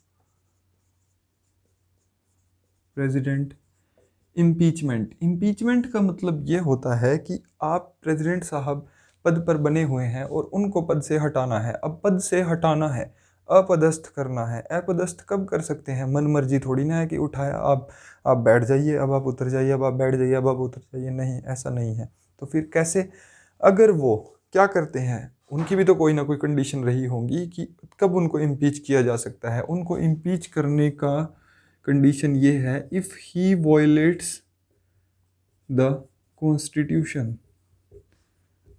प्रेसिडेंट। इम्पीचमेंट का मतलब ये होता है कि आप प्रेसिडेंट साहब पद पर बने हुए हैं और उनको पद से हटाना है। अब पद से हटाना है, अपदस्थ करना है। अपदस्थ कब कर सकते हैं, मन मर्जी थोड़ी ना है कि उठाया आप बैठ जाइए, अब आप उतर जाइए, अब आप बैठ जाइए, अब आप उतर जाइए। नहीं, ऐसा नहीं है। तो फिर कैसे, अगर वो क्या करते हैं, उनकी भी तो कोई ना कोई कंडीशन रही होंगी कि कब उनको इम्पीच किया जा सकता है। उनको इम्पीच करने का कंडीशन ये है, if he violets the constitution.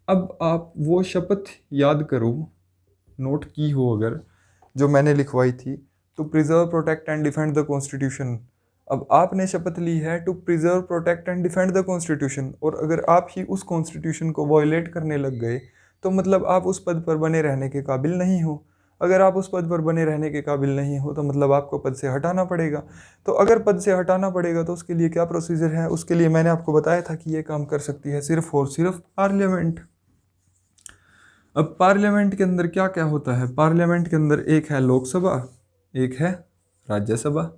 अब आप वो शपथ याद करो, नोट की हो अगर, जो मैंने लिखवाई थी, to preserve protect and defend the constitution. अब आपने शपथ ली है to preserve protect and defend the constitution, और अगर आप ही उस कॉन्स्टिट्यूशन को वायलेट करने लग गए तो मतलब आप उस पद पर बने रहने के काबिल नहीं हो। अगर आप उस पद पर बने रहने के काबिल नहीं हो तो मतलब आपको पद से हटाना पड़ेगा। तो अगर पद से हटाना पड़ेगा तो उसके लिए क्या प्रोसीजर है, उसके लिए मैंने आपको बताया था कि ये काम कर सकती है सिर्फ और सिर्फ पार्लियामेंट। अब पार्लियामेंट के अंदर क्या क्या होता है, पार्लियामेंट के अंदर एक है लोकसभा, एक है राज्यसभा।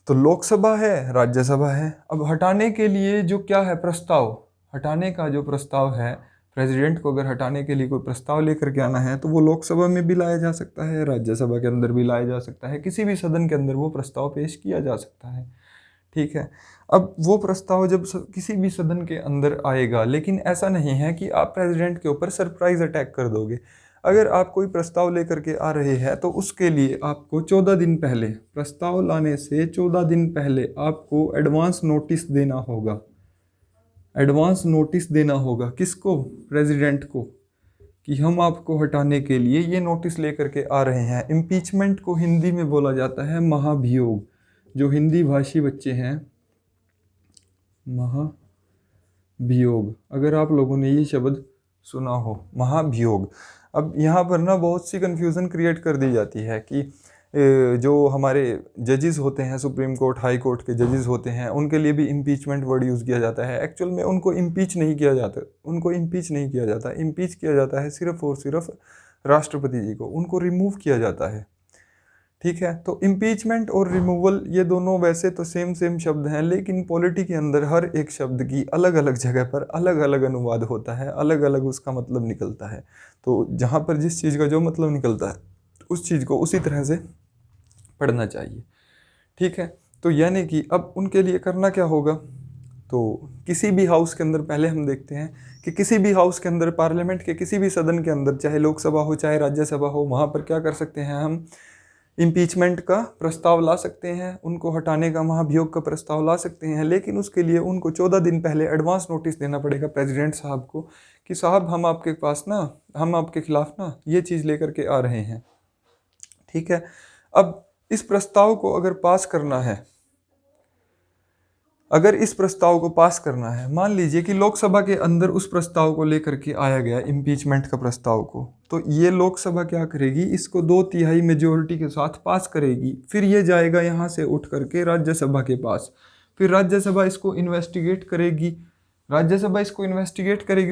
तो लोकसभा है, राज्यसभा है। अब हटाने के लिए जो क्या है प्रस्ताव, हटाने का जो प्रस्ताव है, प्रेसिडेंट को अगर हटाने के लिए कोई प्रस्ताव लेकर के आना है तो वो लोकसभा में भी लाया जा सकता है, राज्यसभा के अंदर भी लाया जा सकता है, किसी भी सदन के अंदर वो प्रस्ताव पेश किया जा सकता है। ठीक है, अब वो प्रस्ताव जब किसी भी सदन के अंदर आएगा, लेकिन ऐसा नहीं है कि आप प्रेसिडेंट के ऊपर सरप्राइज अटैक कर दोगे। अगर आप कोई प्रस्ताव लेकर के आ रहे हैं तो उसके लिए आपको 14 दिन पहले, प्रस्ताव लाने से 14 दिन पहले आपको एडवांस नोटिस देना होगा। एडवांस नोटिस देना होगा किसको, प्रेसिडेंट को, कि हम आपको हटाने के लिए ये नोटिस लेकर के आ रहे हैं। इम्पीचमेंट को हिंदी में बोला जाता है महाभियोग। जो हिंदी भाषी बच्चे हैं, महाभियोग, अगर आप लोगों ने ये शब्द सुना हो, महाभियोग। अब यहाँ पर ना बहुत सी कन्फ्यूज़न क्रिएट कर दी जाती है कि जो हमारे जजेस होते हैं, सुप्रीम कोर्ट हाई कोर्ट के जजेस होते हैं, उनके लिए भी इम्पीचमेंट वर्ड यूज़ किया जाता है। एक्चुअल में उनको इम्पीच नहीं किया जाता, उनको इम्पीच नहीं किया जाता। इम्पीच किया जाता है सिर्फ और सिर्फ राष्ट्रपति जी को, उनको रिमूव किया जाता है। ठीक है। तो इम्पीचमेंट और रिमूवल ये दोनों वैसे तो सेम शब्द हैं, लेकिन पॉलिटी के अंदर हर एक शब्द की अलग अलग जगह पर अलग अलग अनुवाद होता है, अलग अलग उसका मतलब निकलता है। तो जहाँ पर जिस चीज़ का जो मतलब निकलता है उस चीज़ को उसी तरह से पढ़ना चाहिए। ठीक है। तो यानी कि अब उनके लिए करना क्या होगा, तो किसी भी हाउस के अंदर पहले हम देखते हैं कि किसी भी हाउस के अंदर, पार्लियामेंट के किसी भी सदन के अंदर, चाहे लोकसभा हो चाहे राज्यसभा हो, वहाँ पर क्या कर सकते हैं हम, इम्पीचमेंट का प्रस्ताव ला सकते हैं, उनको हटाने का, महाभियोग का प्रस्ताव ला सकते हैं। लेकिन उसके लिए उनको 14 दिन पहले एडवांस नोटिस देना पड़ेगा प्रेसिडेंट साहब को कि साहब हम आपके पास ना, हम आपके खिलाफ ना ये चीज़ लेकर के आ रहे हैं। ठीक है। अब इस प्रस्ताव को अगर पास करना है, अगर इस प्रस्ताव को पास करना है, मान लीजिए कि लोकसभा के अंदर उस प्रस्ताव को लेकर के आया गया, इम्पीचमेंट का प्रस्ताव को, तो ये लोकसभा क्या करेगी, इसको 2/3 मेजोरिटी के साथ पास करेगी। फिर ये जाएगा यहाँ से उठ करके राज्यसभा के पास, फिर राज्यसभा इसको इन्वेस्टिगेट करेगी,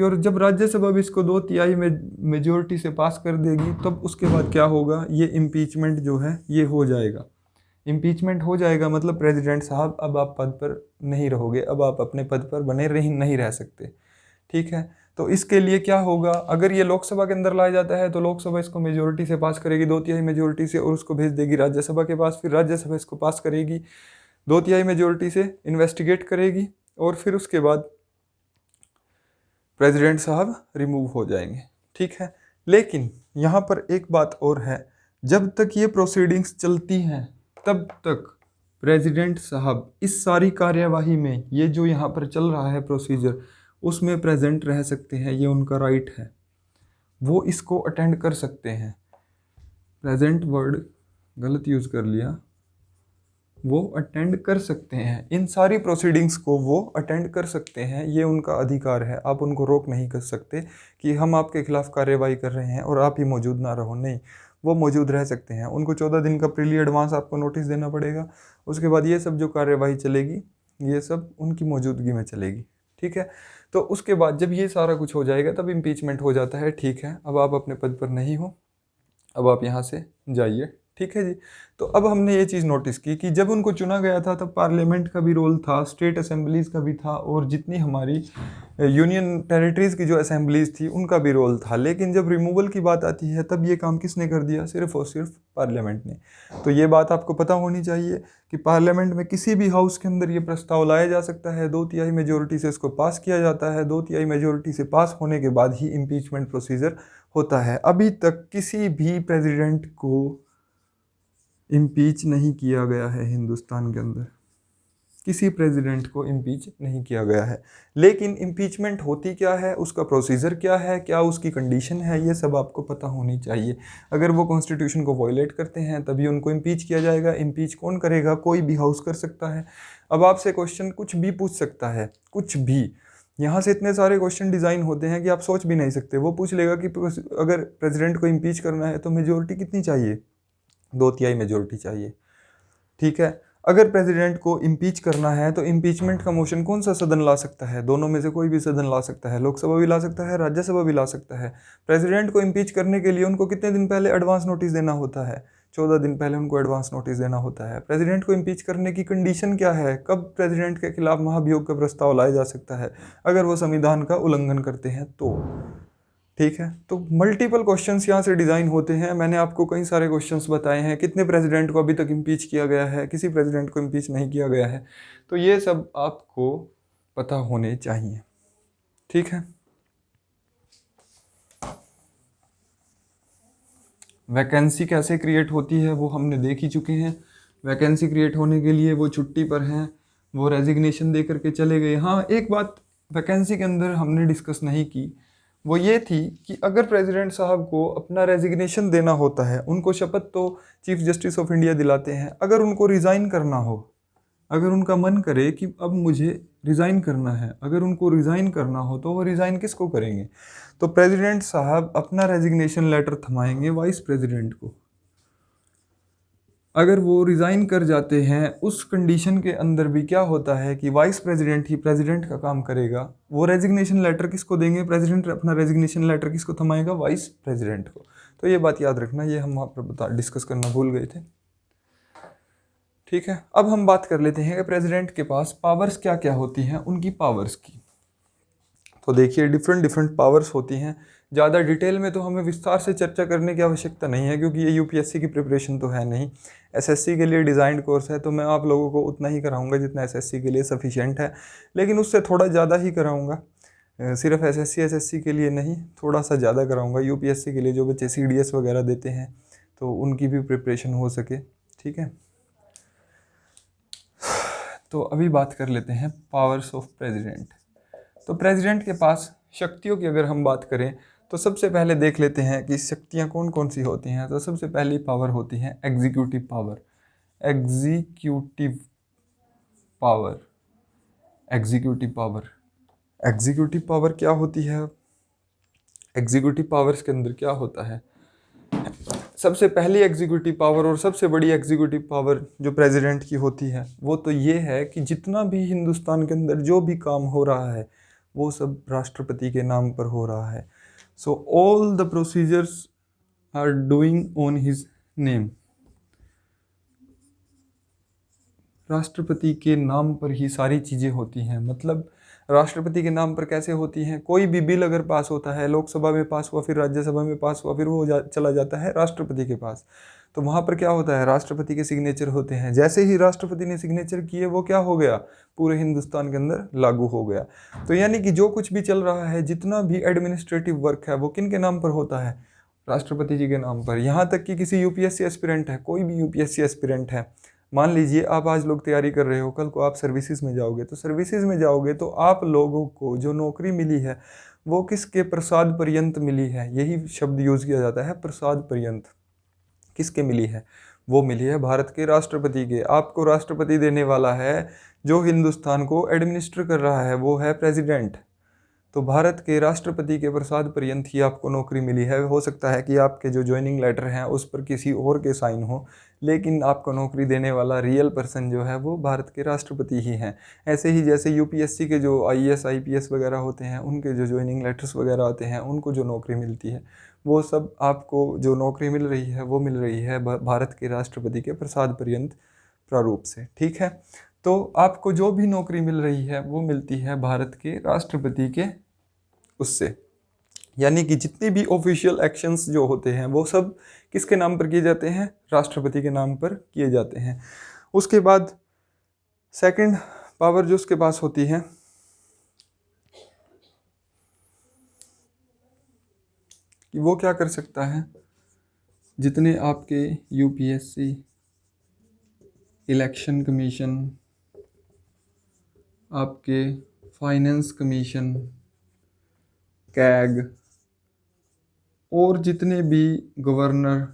और जब राज्यसभा भी इसको 2/3 मेजोरिटी से पास कर देगी, तब उसके बाद क्या होगा, ये इम्पीचमेंट जो है ये हो जाएगा। इम्पीचमेंट हो जाएगा मतलब प्रेसिडेंट साहब अब आप पद पर नहीं रहोगे, अब आप अपने पद पर बने नहीं रह सकते। ठीक है। तो इसके लिए क्या होगा, अगर ये लोकसभा के अंदर लाया जाता है तो लोकसभा इसको मेजोरिटी से पास करेगी, 2/3 मेजोरिटी से, और उसको भेज देगी राज्यसभा के पास। फिर राज्यसभा इसको पास करेगी 2/3 मेजोरिटी से, इन्वेस्टिगेट करेगी, और फिर उसके बाद प्रेसिडेंट साहब रिमूव हो जाएंगे। ठीक है। लेकिन यहाँ पर एक बात और है, जब तक ये प्रोसीडिंग्स चलती हैं तब तक प्रेसिडेंट साहब इस सारी कार्यवाही में, ये जो यहाँ पर चल रहा है प्रोसीजर, उसमें प्रेजेंट रह सकते हैं, ये उनका राइट है, वो इसको अटेंड कर सकते हैं। प्रेजेंट वर्ड गलत यूज़ कर लिया, वो अटेंड कर सकते हैं, इन सारी प्रोसीडिंग्स को वो अटेंड कर सकते हैं, ये उनका अधिकार है। आप उनको रोक नहीं कर सकते कि हम आपके खिलाफ कार्यवाही कर रहे हैं और आप ही मौजूद ना रहो, नहीं, वो मौजूद रह सकते हैं। उनको 14 दिन का प्रीली एडवांस आपको नोटिस देना पड़ेगा। उसके बाद ये सब जो कार्यवाही चलेगी ये सब उनकी मौजूदगी में चलेगी। ठीक है। तो उसके बाद जब ये सारा कुछ हो जाएगा तब इम्पीचमेंट हो जाता है। ठीक है, अब आप अपने पद पर नहीं हो, अब आप यहाँ से जाइए। ठीक है जी। तो अब हमने ये चीज़ नोटिस की कि जब उनको चुना गया था तब पार्लियामेंट का भी रोल था, स्टेट असेंबलीज़ का भी था, और जितनी हमारी यूनियन टेरिटरीज़ की जो असेंबलीज़ थी उनका भी रोल था। लेकिन जब रिमूवल की बात आती है तब ये काम किसने कर दिया, सिर्फ और सिर्फ पार्लियामेंट ने। तो ये बात आपको पता होनी चाहिए कि पार्लियामेंट में किसी भी हाउस के अंदर ये प्रस्ताव लाया जा सकता है, 2/3 मेजोरिटी से इसको पास किया जाता है, 2/3 मेजोरिटी से पास होने के बाद ही इम्पीचमेंट प्रोसीजर होता है। अभी तक किसी भी प्रेसिडेंट को इम्पीच नहीं किया गया है हिंदुस्तान के अंदर, किसी प्रेसिडेंट को इम्पीच नहीं किया गया है। लेकिन इम्पीचमेंट होती क्या है, उसका प्रोसीजर क्या है, क्या उसकी कंडीशन है, ये सब आपको पता होनी चाहिए। अगर वो कॉन्स्टिट्यूशन को वॉयलेट करते हैं तभी उनको इम्पीच किया जाएगा। इम्पीच कौन करेगा, कोई भी हाउस कर सकता है। अब आपसे क्वेश्चन कुछ भी पूछ सकता है, कुछ भी। यहाँ से इतने सारे क्वेश्चन डिज़ाइन होते हैं कि आप सोच भी नहीं सकते। वो पूछ लेगा कि अगर प्रेसिडेंट को इम्पीच करना है तो मेजोरिटी कितनी चाहिए, 2/3 मेजोरिटी चाहिए। ठीक है। अगर प्रेसिडेंट को इम्पीच करना है तो इम्पीचमेंट का मोशन कौन सा सदन ला सकता है, दोनों में से कोई भी सदन ला सकता है, लोकसभा भी ला सकता है, राज्यसभा भी ला सकता है। प्रेसिडेंट को इम्पीच करने के लिए उनको कितने दिन पहले एडवांस नोटिस देना होता है, 14 दिन पहले उनको एडवांस नोटिस देना होता है। प्रेसिडेंट को इम्पीच करने की कंडीशन क्या है, कब प्रेसिडेंट के खिलाफ महाभियोग का प्रस्ताव लाया जा सकता है, अगर वो संविधान का उल्लंघन करते हैं तो। ठीक है। तो मल्टीपल क्वेश्चंस यहाँ से डिज़ाइन होते हैं। मैंने आपको कई सारे क्वेश्चंस बताए हैं, कितने प्रेसिडेंट को अभी तक इम्पीच किया गया है, किसी प्रेसिडेंट को इम्पीच नहीं किया गया है। तो ये सब आपको पता होने चाहिए। ठीक है। वैकेंसी कैसे क्रिएट होती है वो हमने देख ही चुके हैं। वैकेंसी क्रिएट होने के लिए वो छुट्टी पर हैं, वो रेजिग्नेशन दे करके चले गए। हाँ, एक बात वैकेंसी के अंदर हमने डिस्कस नहीं की, वो ये थी कि अगर प्रेसिडेंट साहब को अपना रेजिग्नेशन देना होता है, उनको शपथ तो चीफ जस्टिस ऑफ इंडिया दिलाते हैं, अगर उनको रिज़ाइन करना हो, अगर उनका मन करे कि अब मुझे रिज़ाइन करना है, अगर उनको रिज़ाइन करना हो तो वो रिज़ाइन किसको करेंगे, तो प्रेसिडेंट साहब अपना रेजिग्नेशन लेटर थमाएंगे वाइस प्रेसिडेंट को। अगर वो रिज़ाइन कर जाते हैं, उस कंडीशन के अंदर भी क्या होता है कि वाइस प्रेसिडेंट ही प्रेसिडेंट का काम करेगा। वो रेजिग्नेशन लेटर किसको देंगे, प्रेसिडेंट अपना रेजिग्नेशन लेटर किसको थमाएगा, वाइस प्रेसिडेंट को। तो ये बात याद रखना, ये हम वहाँ पर डिस्कस करना भूल गए थे। ठीक है, अब हम बात कर लेते हैं कि प्रेसिडेंट के पास पावर्स क्या क्या होती हैं, उनकी पावर्स की। तो देखिए डिफरेंट डिफरेंट पावर्स होती हैं। ज़्यादा डिटेल में तो हमें विस्तार से चर्चा करने की आवश्यकता नहीं है, क्योंकि ये यूपीएससी की प्रिपरेशन तो है नहीं। एसएससी के लिए डिज़ाइंड कोर्स है, तो मैं आप लोगों को उतना ही कराऊंगा जितना एसएससी के लिए सफिशिएंट है, लेकिन उससे थोड़ा ज़्यादा ही कराऊंगा। सिर्फ एसएससी के लिए नहीं, थोड़ा सा ज़्यादा कराऊंगा यूपीएससी के लिए, जो बच्चे सीडीएस वगैरह देते हैं तो उनकी भी प्रिपरेशन हो सके। ठीक है, तो अभी बात कर लेते हैं पावर्स ऑफ प्रेसिडेंट। तो प्रेसिडेंट के पास शक्तियों की अगर हम बात करें तो सबसे पहले देख लेते हैं कि शक्तियां कौन कौन सी होती हैं। तो सबसे पहली पावर होती है executive power. Executive power, executive power, executive power क्या होती है? एग्जीक्यूटिव पावर्स के अंदर क्या होता है? सबसे पहली एग्जीक्यूटिव पावर और सबसे बड़ी एग्जीक्यूटिव पावर जो प्रेसिडेंट की होती है वो तो ये है कि जितना भी हिंदुस्तान के अंदर जो भी काम हो रहा है वो सब राष्ट्रपति के नाम पर हो रहा है। So all the procedures are doing on his name. राष्ट्रपति के नाम पर ही सारी चीज़ें होती हैं। मतलब राष्ट्रपति के नाम पर कैसे होती हैं? कोई भी बिल अगर पास होता है, लोकसभा में पास हुआ, फिर राज्यसभा में पास हुआ, फिर वो चला जाता है राष्ट्रपति के पास, तो वहाँ पर क्या होता है? राष्ट्रपति के सिग्नेचर होते हैं। जैसे ही राष्ट्रपति ने सिग्नेचर किए वो क्या हो गया? पूरे हिंदुस्तान के अंदर लागू हो गया। तो यानी कि जो कुछ भी चल रहा है, जितना भी एडमिनिस्ट्रेटिव वर्क है, वो किन के नाम पर होता है? राष्ट्रपति जी के नाम पर। यहाँ तक कि किसी यूपीएससी एस्पिरेंट है, कोई भी यूपीएससी एस्पिरेंट है, मान लीजिए आप आज लोग तैयारी कर रहे हो, कल को आप सर्विसेज में जाओगे, तो सर्विसेज में जाओगे तो आप लोगों को जो नौकरी मिली है वो किसके प्रसाद पर्यंत मिली है? यही शब्द यूज़ किया जाता है, प्रसाद पर्यंत। किसके मिली है? वो मिली है भारत के राष्ट्रपति के। आपको राष्ट्रपति देने वाला है, जो हिंदुस्तान को एडमिनिस्टर कर रहा है, वो है प्रेसिडेंट। तो भारत के राष्ट्रपति के प्रसाद पर्यंत ही आपको नौकरी मिली है। हो सकता है कि आपके जो ज्वाइनिंग लेटर हैं उस पर किसी और के साइन हो, लेकिन आपको नौकरी देने वाला रियल पर्सन जो है वो भारत के राष्ट्रपति ही हैं। ऐसे ही जैसे यूपीएससी के जो आईएएस आईपीएस वगैरह होते हैं, उनके जो ज्वाइनिंग लेटर्स वगैरह आते हैं, उनको जो नौकरी मिलती है, वो सब आपको जो नौकरी मिल रही है वो मिल रही है भारत के राष्ट्रपति के प्रसाद पर्यंत प्रारूप से। ठीक है, तो आपको जो भी नौकरी मिल रही है वो मिलती है भारत के राष्ट्रपति के उससे। यानी कि जितने भी ऑफिशियल एक्शंस जो होते हैं वो सब किसके नाम पर किए जाते हैं? राष्ट्रपति के नाम पर किए जाते हैं। उसके बाद सेकंड पावर जो उसके पास होती है, कि वो क्या कर सकता है? जितने आपके यूपीएससी, इलेक्शन कमीशन, आपके फाइनेंस कमीशन, कैग और जितने भी गवर्नर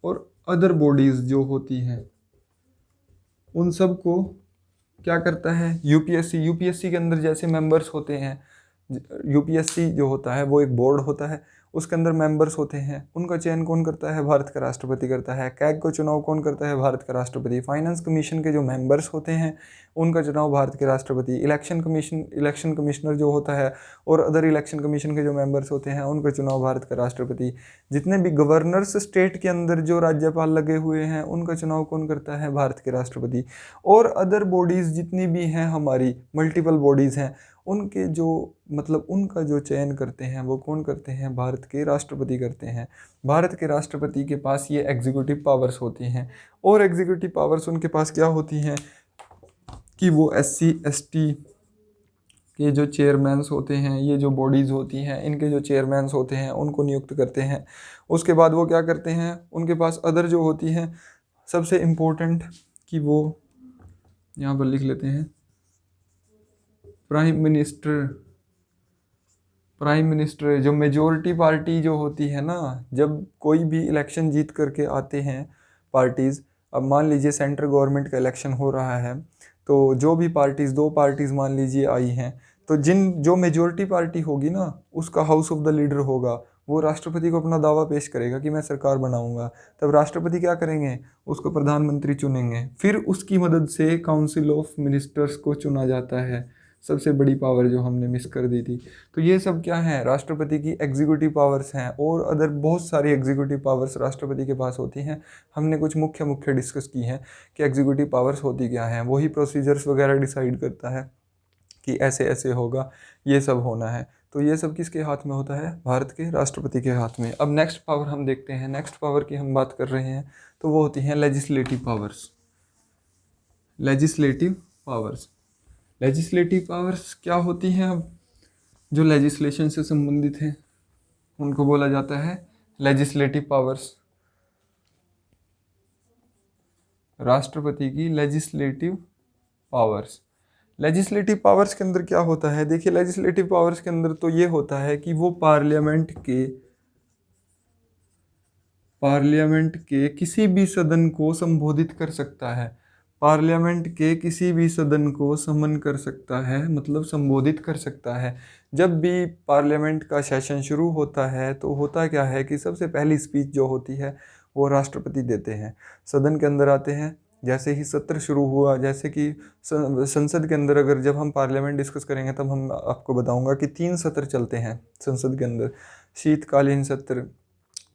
और अदर बॉडीज़ जो होती हैं, उन सब को क्या करता है? यूपीएससी के अंदर जैसे मेंबर्स होते हैं, यूपीएससी जो होता है वो एक बोर्ड होता है, उसके अंदर मेंबर्स होते हैं, उनका चयन कौन करता है? भारत का राष्ट्रपति करता है। कैग का चुनाव कौन करता है? भारत का राष्ट्रपति। फाइनेंस कमीशन के जो मेंबर्स होते हैं उनका चुनाव भारत के राष्ट्रपति। इलेक्शन कमिश्नर जो होता है और अदर इलेक्शन कमीशन के जो मेंबर्स होते हैं उनका चुनाव भारत का राष्ट्रपति। जितने भी गवर्नर्स स्टेट के अंदर जो राज्यपाल लगे हुए हैं उनका चुनाव कौन करता है? भारत के राष्ट्रपति। और अदर बॉडीज़ जितनी भी हैं, हमारी मल्टीपल बॉडीज़ हैं, उनके जो मतलब उनका जो चयन करते हैं वो कौन करते हैं? भारत के राष्ट्रपति करते हैं। भारत के राष्ट्रपति के पास ये एग्जीक्यूटिव पावर्स होती हैं। और एग्जीक्यूटिव पावर्स उनके पास क्या होती हैं? कि वो SC ST के जो चेयरमैन्स होते हैं, ये जो बॉडीज़ होती हैं, इनके जो चेयरमैन्स होते हैं उनको नियुक्त करते हैं। उसके बाद वो क्या करते हैं? उनके पास अदर जो होती हैं, सबसे इम्पोर्टेंट कि वो यहाँ पर लिख लेते हैं, प्राइम मिनिस्टर जो मेजॉरिटी पार्टी जो होती है ना, जब कोई भी इलेक्शन जीत करके आते हैं पार्टीज़, अब मान लीजिए सेंट्रल गवर्नमेंट का इलेक्शन हो रहा है, तो जो भी पार्टीज़, 2 पार्टीज़ मान लीजिए आई हैं, तो जो मेजॉरिटी पार्टी होगी ना, उसका हाउस ऑफ द लीडर होगा, वो राष्ट्रपति को अपना दावा पेश करेगा कि मैं सरकार बनाऊंगा। तब राष्ट्रपति क्या करेंगे? उसको प्रधानमंत्री चुनेंगे, फिर उसकी मदद से काउंसिल ऑफ मिनिस्टर्स को चुना जाता है। सबसे बड़ी पावर जो हमने मिस कर दी थी। तो ये सब क्या है, राष्ट्रपति की एग्जीक्यूटिव पावर्स हैं, और अदर बहुत सारी एग्जीक्यूटिव पावर्स राष्ट्रपति के पास होती हैं। हमने कुछ मुख्य मुख्य डिस्कस की हैं कि एग्जीक्यूटिव पावर्स होती क्या हैं। वही प्रोसीजर्स वगैरह डिसाइड करता है कि ऐसे ऐसे होगा, ये सब होना है। तो ये सब किसके हाथ में होता है, भारत के राष्ट्रपति के हाथ में। अब नेक्स्ट पावर हम देखते हैं, नेक्स्ट पावर की हम बात कर रहे हैं तो वो होती हैं legislative powers. Legislative powers, legislative powers क्या होती हैं, अब जो लेजिस्लेशन से संबंधित हैं उनको बोला जाता है लेजिस्लेटिव पावर्स। राष्ट्रपति की लेजिस्लेटिव पावर्स। लेजिस्लेटिव पावर्स के अंदर क्या होता है, देखिए लेजिस्लेटिव पावर्स के अंदर तो ये होता है कि वो पार्लियामेंट के किसी भी सदन को संबोधित कर सकता है। पार्लियामेंट के किसी भी सदन को समन कर सकता है, मतलब संबोधित कर सकता है। जब भी पार्लियामेंट का सेशन शुरू होता है तो होता क्या है कि सबसे पहली स्पीच जो होती है वो राष्ट्रपति देते हैं। सदन के अंदर आते हैं, जैसे ही सत्र शुरू हुआ, जैसे कि संसद के अंदर अगर जब हम पार्लियामेंट डिस्कस करेंगे तब हम आपको बताऊंगा कि 3 सत्र चलते हैं संसद के अंदर, शीतकालीन सत्र,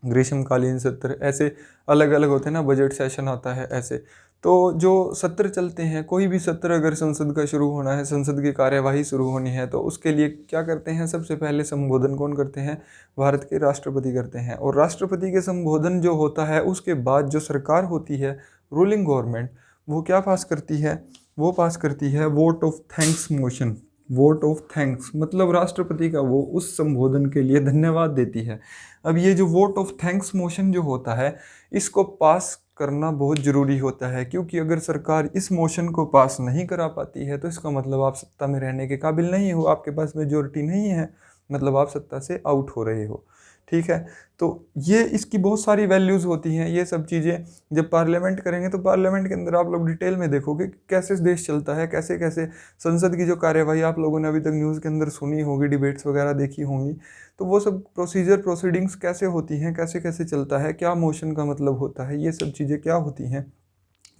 ग्रीष्मकालीन सत्र, ऐसे अलग अलग होते हैं ना, बजट सेशन आता है ऐसे। तो जो सत्र चलते हैं, कोई भी सत्र अगर संसद का शुरू होना है, संसद की कार्यवाही शुरू होनी है, तो उसके लिए क्या करते हैं, सबसे पहले संबोधन कौन करते हैं, भारत के राष्ट्रपति करते हैं। और राष्ट्रपति के संबोधन जो होता है उसके बाद जो सरकार होती है, रूलिंग गवर्नमेंट, वो क्या पास करती है, वो पास करती है vote of thanks motion. Vote of thanks मतलब राष्ट्रपति का वो उस संबोधन के लिए धन्यवाद देती है। अब ये जो वोट ऑफ थैंक्स मोशन जो होता है, इसको पास करना बहुत ज़रूरी होता है, क्योंकि अगर सरकार इस मोशन को पास नहीं करा पाती है तो इसका मतलब आप सत्ता में रहने के काबिल नहीं हो, आपके पास मेजोरिटी नहीं है, मतलब आप सत्ता से आउट हो रहे हो। ठीक है, तो ये इसकी बहुत सारी वैल्यूज़ होती हैं। ये सब चीज़ें जब पार्लियामेंट करेंगे तो पार्लियामेंट के अंदर आप लोग डिटेल में देखोगे कि कैसे देश चलता है, कैसे कैसे संसद की जो कार्यवाही आप लोगों ने अभी तक न्यूज़ के अंदर सुनी होगी, डिबेट्स वगैरह देखी होंगी, तो वो सब प्रोसीडिंग्स कैसे होती हैं, कैसे कैसे चलता है, क्या मोशन का मतलब होता है, ये सब चीज़ें क्या होती हैं,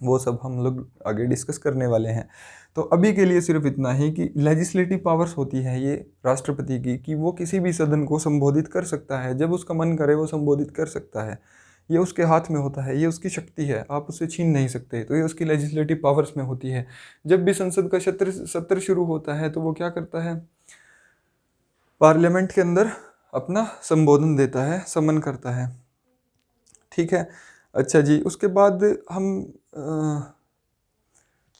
वो सब हम लोग आगे डिस्कस करने वाले हैं। तो अभी के लिए सिर्फ इतना ही कि लेजिस्लेटिव पावर्स होती है ये राष्ट्रपति की, कि वो किसी भी सदन को संबोधित कर सकता है, जब उसका मन करे वो संबोधित कर सकता है। ये उसके हाथ में होता है, ये उसकी शक्ति है, आप उससे छीन नहीं सकते। तो ये उसकी लेजिस्लेटिव पावर्स में होती है। जब भी संसद का सत्र शुरू होता है तो वो क्या करता है, पार्लियामेंट के अंदर अपना संबोधन देता है, समन करता है। ठीक है, अच्छा जी, उसके बाद हम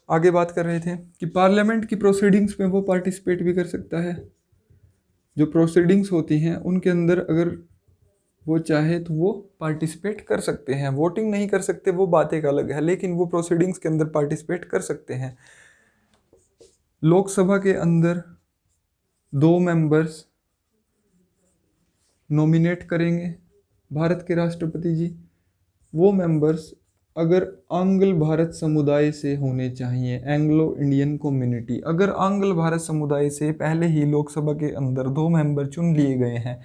आगे बात कर रहे थे कि पार्लियामेंट की प्रोसीडिंग्स में वो पार्टिसिपेट भी कर सकता है। जो प्रोसीडिंग्स होती हैं उनके अंदर अगर वो चाहे तो वो पार्टिसिपेट कर सकते हैं। वोटिंग नहीं कर सकते, वो बात एक अलग है, लेकिन वो प्रोसीडिंग्स के अंदर पार्टिसिपेट कर सकते हैं। लोकसभा के अंदर 2 मेंबर्स नॉमिनेट करेंगे भारत के राष्ट्रपति जी। वो मेंबर्स अगर आंग्ल भारत समुदाय से होने चाहिए, एंग्लो इंडियन कम्युनिटी। अगर आंग्ल भारत समुदाय से पहले ही लोकसभा के अंदर 2 मेंबर चुन लिए गए हैं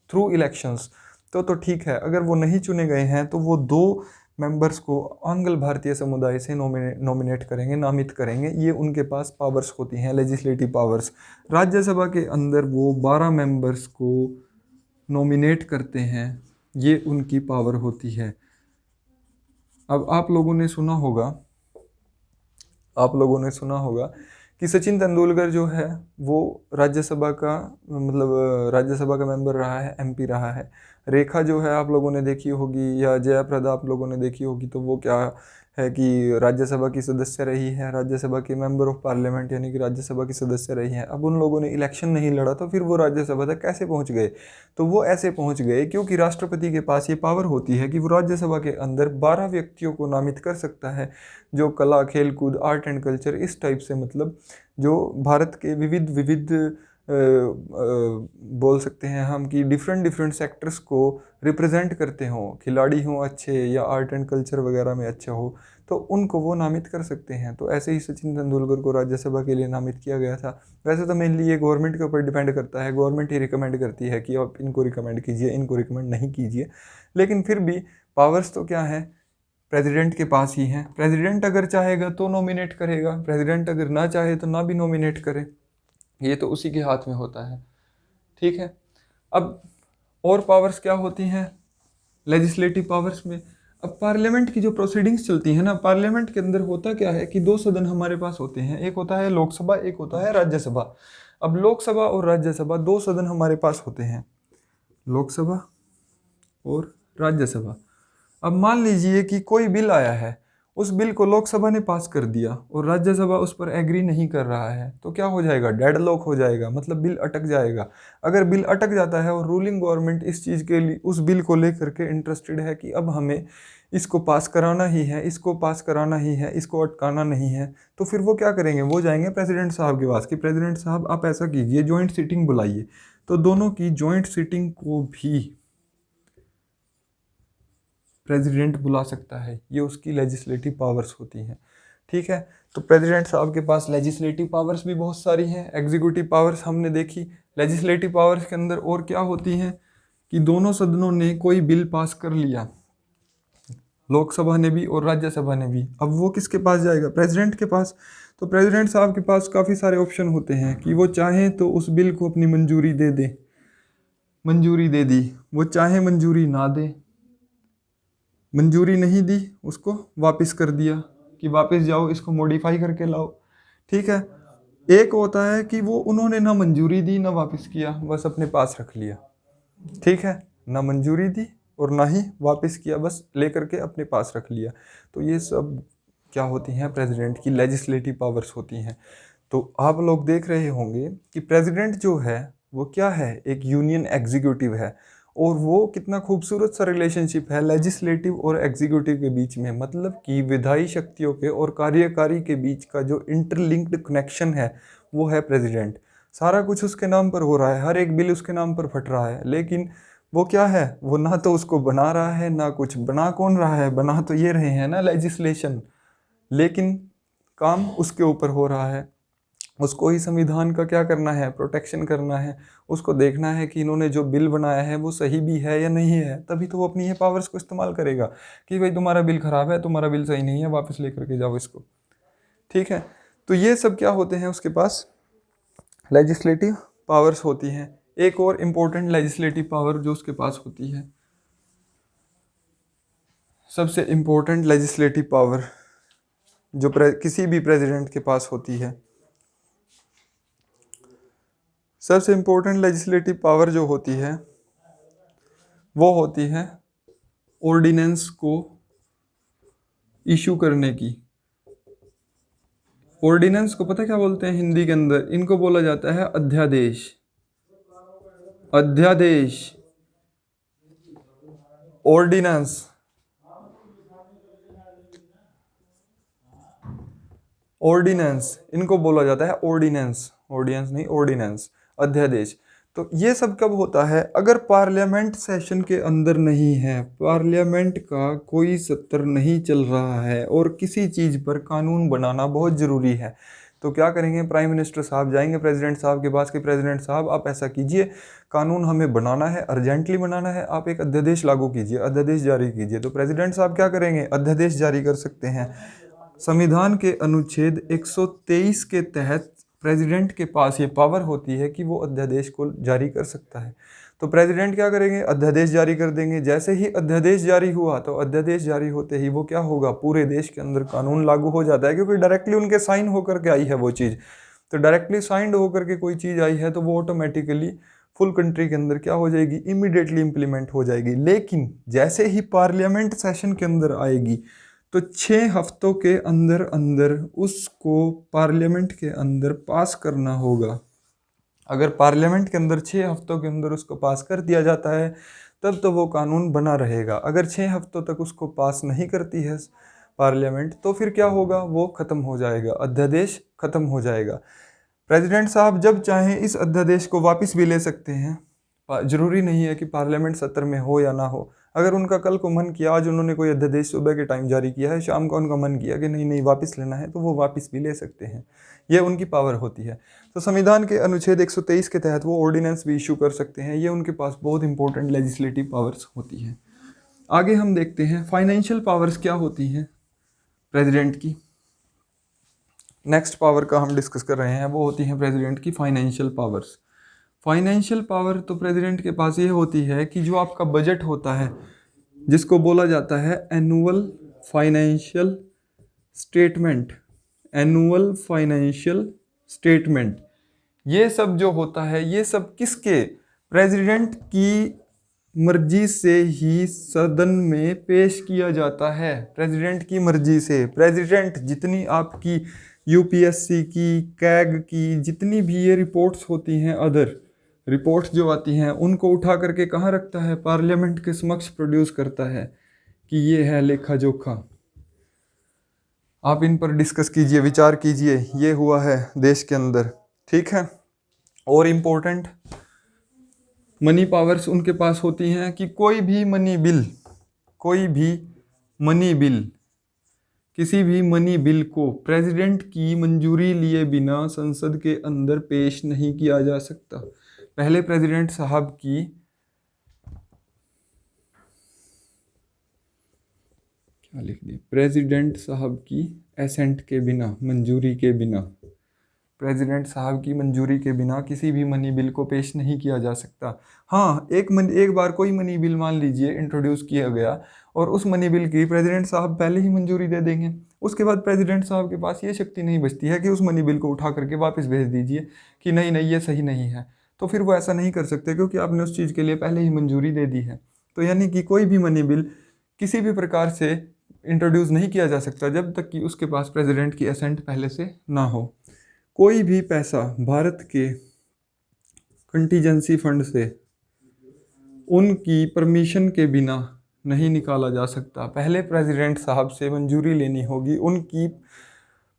थ्रू इलेक्शंस तो ठीक है। अगर वो नहीं चुने गए हैं तो वो 2 मेंबर्स को आंग्ल भारतीय समुदाय से नॉमिनेट करेंगे, नामित करेंगे। ये उनके पास पावर्स होती हैं, लेजिस्लेटिव पावर्स। राज्यसभा के अंदर वो 12 मेंबर्स को नॉमिनेट करते हैं, ये उनकी पावर होती है। अब आप लोगों ने सुना होगा कि सचिन तेंदुलकर जो है वो राज्यसभा का राज्यसभा का मेंबर रहा है, एमपी रहा है। रेखा जो है आप लोगों ने देखी होगी, या जयाप्रदा आप लोगों ने देखी होगी, तो वो क्या है कि राज्यसभा की सदस्य रही है, राज्यसभा की मेंबर ऑफ पार्लियामेंट यानी कि राज्यसभा की सदस्य रही है। अब उन लोगों ने इलेक्शन नहीं लड़ा तो फिर वो राज्यसभा तक कैसे पहुंच गए, तो वो ऐसे पहुंच गए क्योंकि राष्ट्रपति के पास ये पावर होती है कि वो राज्यसभा के अंदर 12 व्यक्तियों को नामित कर सकता है, जो कला, खेल कूद, आर्ट एंड कल्चर, इस टाइप से, मतलब जो भारत के विविध बोल सकते हैं हम कि डिफरेंट सेक्टर्स को रिप्रेजेंट करते हों, खिलाड़ी हों अच्छे या आर्ट एंड कल्चर वगैरह में अच्छे हो, तो उनको वो नामित कर सकते हैं। तो ऐसे ही सचिन तेंदुलकर को राज्यसभा के लिए नामित किया गया था। वैसे तो मेनली ये गवर्नमेंट के ऊपर डिपेंड करता है, गवर्नमेंट ही रिकमेंड करती है कि आप इनको रिकमेंड कीजिए, इनको रिकमेंड नहीं कीजिए, लेकिन फिर भी पावर्स तो क्या है, प्रेसिडेंट के पास ही हैं। प्रेसिडेंट अगर चाहेगा तो नॉमिनेट करेगा, प्रेसिडेंट अगर ना चाहे तो ना भी नॉमिनेट करे। ये तो उसी के हाथ में होता है। ठीक है, अब और पावर्स क्या होती हैं लेजिस्लेटिव पावर्स में? अब पार्लियामेंट की जो प्रोसीडिंग्स चलती हैं ना, पार्लियामेंट के अंदर होता क्या है कि दो सदन हमारे पास होते हैं, एक होता है लोकसभा, एक होता है राज्यसभा। अब लोकसभा और राज्यसभा दो सदन हमारे पास होते हैं, लोकसभा और राज्यसभा। अब मान लीजिए कि कोई बिल आया है, उस बिल को लोकसभा ने पास कर दिया और राज्यसभा उस पर एग्री नहीं कर रहा है, तो क्या हो जाएगा? डेडलॉक हो जाएगा, मतलब बिल अटक जाएगा। अगर बिल अटक जाता है और रूलिंग गवर्नमेंट इस चीज़ के लिए, उस बिल को लेकर के इंटरेस्टेड है कि अब हमें इसको पास कराना ही है, इसको पास कराना ही है, इसको अटकाना नहीं है, तो फिर वो क्या करेंगे? वो जाएंगे प्रेसिडेंट साहब के पास कि प्रेसिडेंट साहब आप ऐसा कीजिए, जॉइंट सीटिंग बुलाइए। तो दोनों की जॉइंट सीटिंग को भी प्रेसिडेंट बुला सकता है, ये उसकी लेजिस्लेटिव पावर्स होती हैं। ठीक है, तो प्रेसिडेंट साहब के पास लेजिस्लेटिव पावर्स भी बहुत सारी हैं। एग्जीक्यूटिव पावर्स हमने देखी। लेजिस्लेटिव पावर्स के अंदर और क्या होती हैं कि दोनों सदनों ने कोई बिल पास कर लिया, लोकसभा ने भी और राज्यसभा ने भी, अब वो किसके पास जाएगा? प्रेसिडेंट के पास। तो प्रेसिडेंट साहब के पास काफ़ी सारे ऑप्शन होते हैं कि वो चाहें तो उस बिल को अपनी मंजूरी दे दे, मंजूरी दे दी, वो चाहे मंजूरी ना दे, मंजूरी नहीं दी उसको वापस कर दिया कि वापस जाओ, इसको मॉडिफाई करके लाओ। ठीक है, एक होता है कि वो उन्होंने ना मंजूरी दी ना वापस किया, बस अपने पास रख लिया। ठीक है, ना मंजूरी दी और ना ही वापस किया, बस लेकर के अपने पास रख लिया। तो ये सब क्या होती हैं? प्रेसिडेंट की लेजिस्लेटिव पावर्स होती हैं। तो आप लोग देख रहे होंगे कि प्रेसिडेंट जो है वो क्या है? एक यूनियन एग्जीक्यूटिव है। और वो कितना खूबसूरत सा रिलेशनशिप है लेजिस्लेटिव और एग्जीक्यूटिव के बीच में, मतलब कि विधायी शक्तियों के और कार्यकारी के बीच का जो इंटरलिंक्ड कनेक्शन है वो है प्रेसिडेंट। सारा कुछ उसके नाम पर हो रहा है, हर एक बिल उसके नाम पर फट रहा है, लेकिन वो क्या है? वो ना तो उसको बना रहा है, ना कुछ बना कौन रहा है, बना तो ये रहे हैं ना लेजिस्लेशन, लेकिन काम उसके ऊपर हो रहा है। उसको ही संविधान का क्या करना है? प्रोटेक्शन करना है। उसको देखना है कि इन्होंने जो बिल बनाया है वो सही भी है या नहीं है, तभी तो वो अपनी ये पावर्स को इस्तेमाल करेगा कि भाई तुम्हारा बिल खराब है, तुम्हारा बिल सही नहीं है, वापस लेकर के जाओ इसको। ठीक है, तो ये सब क्या होते हैं? उसके पास लेजिस्लेटिव पावर्स होती हैं। एक और इम्पोर्टेंट लेजिस्लेटिव पावर जो उसके पास होती है, सबसे इम्पोर्टेंट लेजिस्लेटिव पावर जो किसी भी प्रेसिडेंट के पास होती है, सबसे इम्पोर्टेंट लेजिस्लेटिव पावर जो होती है वो होती है ऑर्डिनेंस को इशू करने की। ऑर्डिनेंस को पता क्या बोलते हैं हिंदी के अंदर? इनको बोला जाता है अध्यादेश। अध्यादेश, ऑर्डिनेंस, ऑर्डिनेंस, इनको बोला जाता है ऑर्डिनेंस। ऑर्डिनेंस नहीं, ऑर्डिनेंस, अध्यादेश। तो ये सब कब होता है? अगर पार्लियामेंट सेशन के अंदर नहीं है, पार्लियामेंट का कोई सत्र नहीं चल रहा है और किसी चीज़ पर कानून बनाना बहुत ज़रूरी है, तो क्या करेंगे? प्राइम मिनिस्टर साहब जाएंगे प्रेसिडेंट साहब के पास कि प्रेसिडेंट साहब आप ऐसा कीजिए, कानून हमें बनाना है, अर्जेंटली बनाना है, आप एक अध्यादेश लागू कीजिए, अध्यादेश जारी कीजिए। तो प्रेसिडेंट साहब क्या करेंगे? अध्यादेश जारी कर सकते हैं। संविधान के अनुच्छेद 123 के तहत प्रेसिडेंट के पास ये पावर होती है कि वो अध्यादेश को जारी कर सकता है। तो प्रेसिडेंट क्या करेंगे? अध्यादेश जारी कर देंगे। जैसे ही अध्यादेश जारी हुआ तो अध्यादेश जारी होते ही वो क्या होगा? पूरे देश के अंदर कानून लागू हो जाता है, क्योंकि डायरेक्टली उनके साइन होकर के आई है वो चीज़। तो डायरेक्टली साइंड होकर के कोई चीज़ आई है तो वो ऑटोमेटिकली फुल कंट्री के अंदर क्या हो जाएगी? इमीडिएटली इम्प्लीमेंट हो जाएगी। लेकिन जैसे ही पार्लियामेंट सेशन के अंदर आएगी तो 6 हफ्तों के अंदर अंदर उसको पार्लियामेंट के अंदर पास करना होगा। अगर पार्लियामेंट के अंदर 6 हफ्तों के अंदर उसको पास कर दिया जाता है तब तो वो कानून बना रहेगा। अगर 6 हफ्तों तक उसको पास नहीं करती है पार्लियामेंट तो फिर क्या होगा? वो ख़त्म हो जाएगा, अध्यादेश ख़त्म हो जाएगा। प्रेसिडेंट साहब जब चाहें इस अध्यादेश को वापस भी ले सकते हैं। जरूरी नहीं है कि पार्लियामेंट सत्र में हो या ना हो। अगर उनका कल को मन किया, आज उन्होंने कोई अध्यादेश सुबह के टाइम जारी किया है, शाम को उनका मन किया कि नहीं नहीं वापस लेना है, तो वो वापस भी ले सकते हैं। ये उनकी पावर होती है। तो संविधान के अनुच्छेद 123 के तहत वो ऑर्डिनेंस भी इशू कर सकते हैं। ये उनके पास बहुत इंपॉर्टेंट लेजिस्लेटिव पावर्स होती हैं। आगे हम देखते हैं फाइनेंशियल पावर्स क्या होती हैं प्रेसिडेंट की। नेक्स्ट पावर का हम डिस्कस कर रहे हैं वो होती है प्रेसिडेंट की फाइनेंशियल पावर्स। फाइनेंशियल पावर तो प्रेसिडेंट के पास ये होती है कि जो आपका बजट होता है, जिसको बोला जाता है annual financial statement, annual financial statement, ये सब जो होता है ये सब किसके, प्रेसिडेंट की मर्जी से ही सदन में पेश किया जाता है। प्रेसिडेंट की मर्जी से प्रेसिडेंट जितनी आपकी यूपीएससी की, कैग की, जितनी भी ये रिपोर्ट्स होती हैं, अदर रिपोर्ट्स जो आती हैं, उनको उठा करके कहाँ रखता है, पार्लियामेंट के समक्ष प्रोड्यूस करता है कि ये है लेखा जोखा। आप इन पर डिस्कस कीजिए, विचार कीजिए, ये हुआ है देश के अंदर, ठीक है। और इम्पोर्टेंट मनी पावर्स उनके पास होती हैं कि कोई भी मनी बिल, किसी भी मनी बिल को प्रेसिडेंट की मंजूरी लिए बिना संसद के अंदर पेश नहीं किया जा सकता। पहले प्रेसिडेंट साहब की क्या लिख दिया, प्रेसिडेंट साहब की एसेंट के बिना, मंजूरी के बिना, प्रेसिडेंट साहब की मंजूरी के बिना किसी भी मनी बिल को पेश नहीं किया जा सकता। हाँ, एक बार कोई मनी बिल मान लीजिए इंट्रोड्यूस किया गया और उस मनी बिल की प्रेसिडेंट साहब पहले ही मंजूरी दे देंगे, उसके बाद प्रेसिडेंट साहब के पास ये शक्ति नहीं बचती है कि उस मनी बिल को उठा करके वापस भेज दीजिए कि नहीं नहीं ये सही नहीं है, तो फिर वो ऐसा नहीं कर सकते क्योंकि आपने उस चीज़ के लिए पहले ही मंजूरी दे दी है। तो यानी कि कोई भी मनी बिल किसी भी प्रकार से इंट्रोड्यूस नहीं किया जा सकता जब तक कि उसके पास प्रेसिडेंट की एसेंट पहले से ना हो। कोई भी पैसा भारत के कंटीजेंसी फंड से उनकी परमिशन के बिना नहीं निकाला जा सकता। पहले प्रेसिडेंट साहब से मंजूरी लेनी होगी, उनकी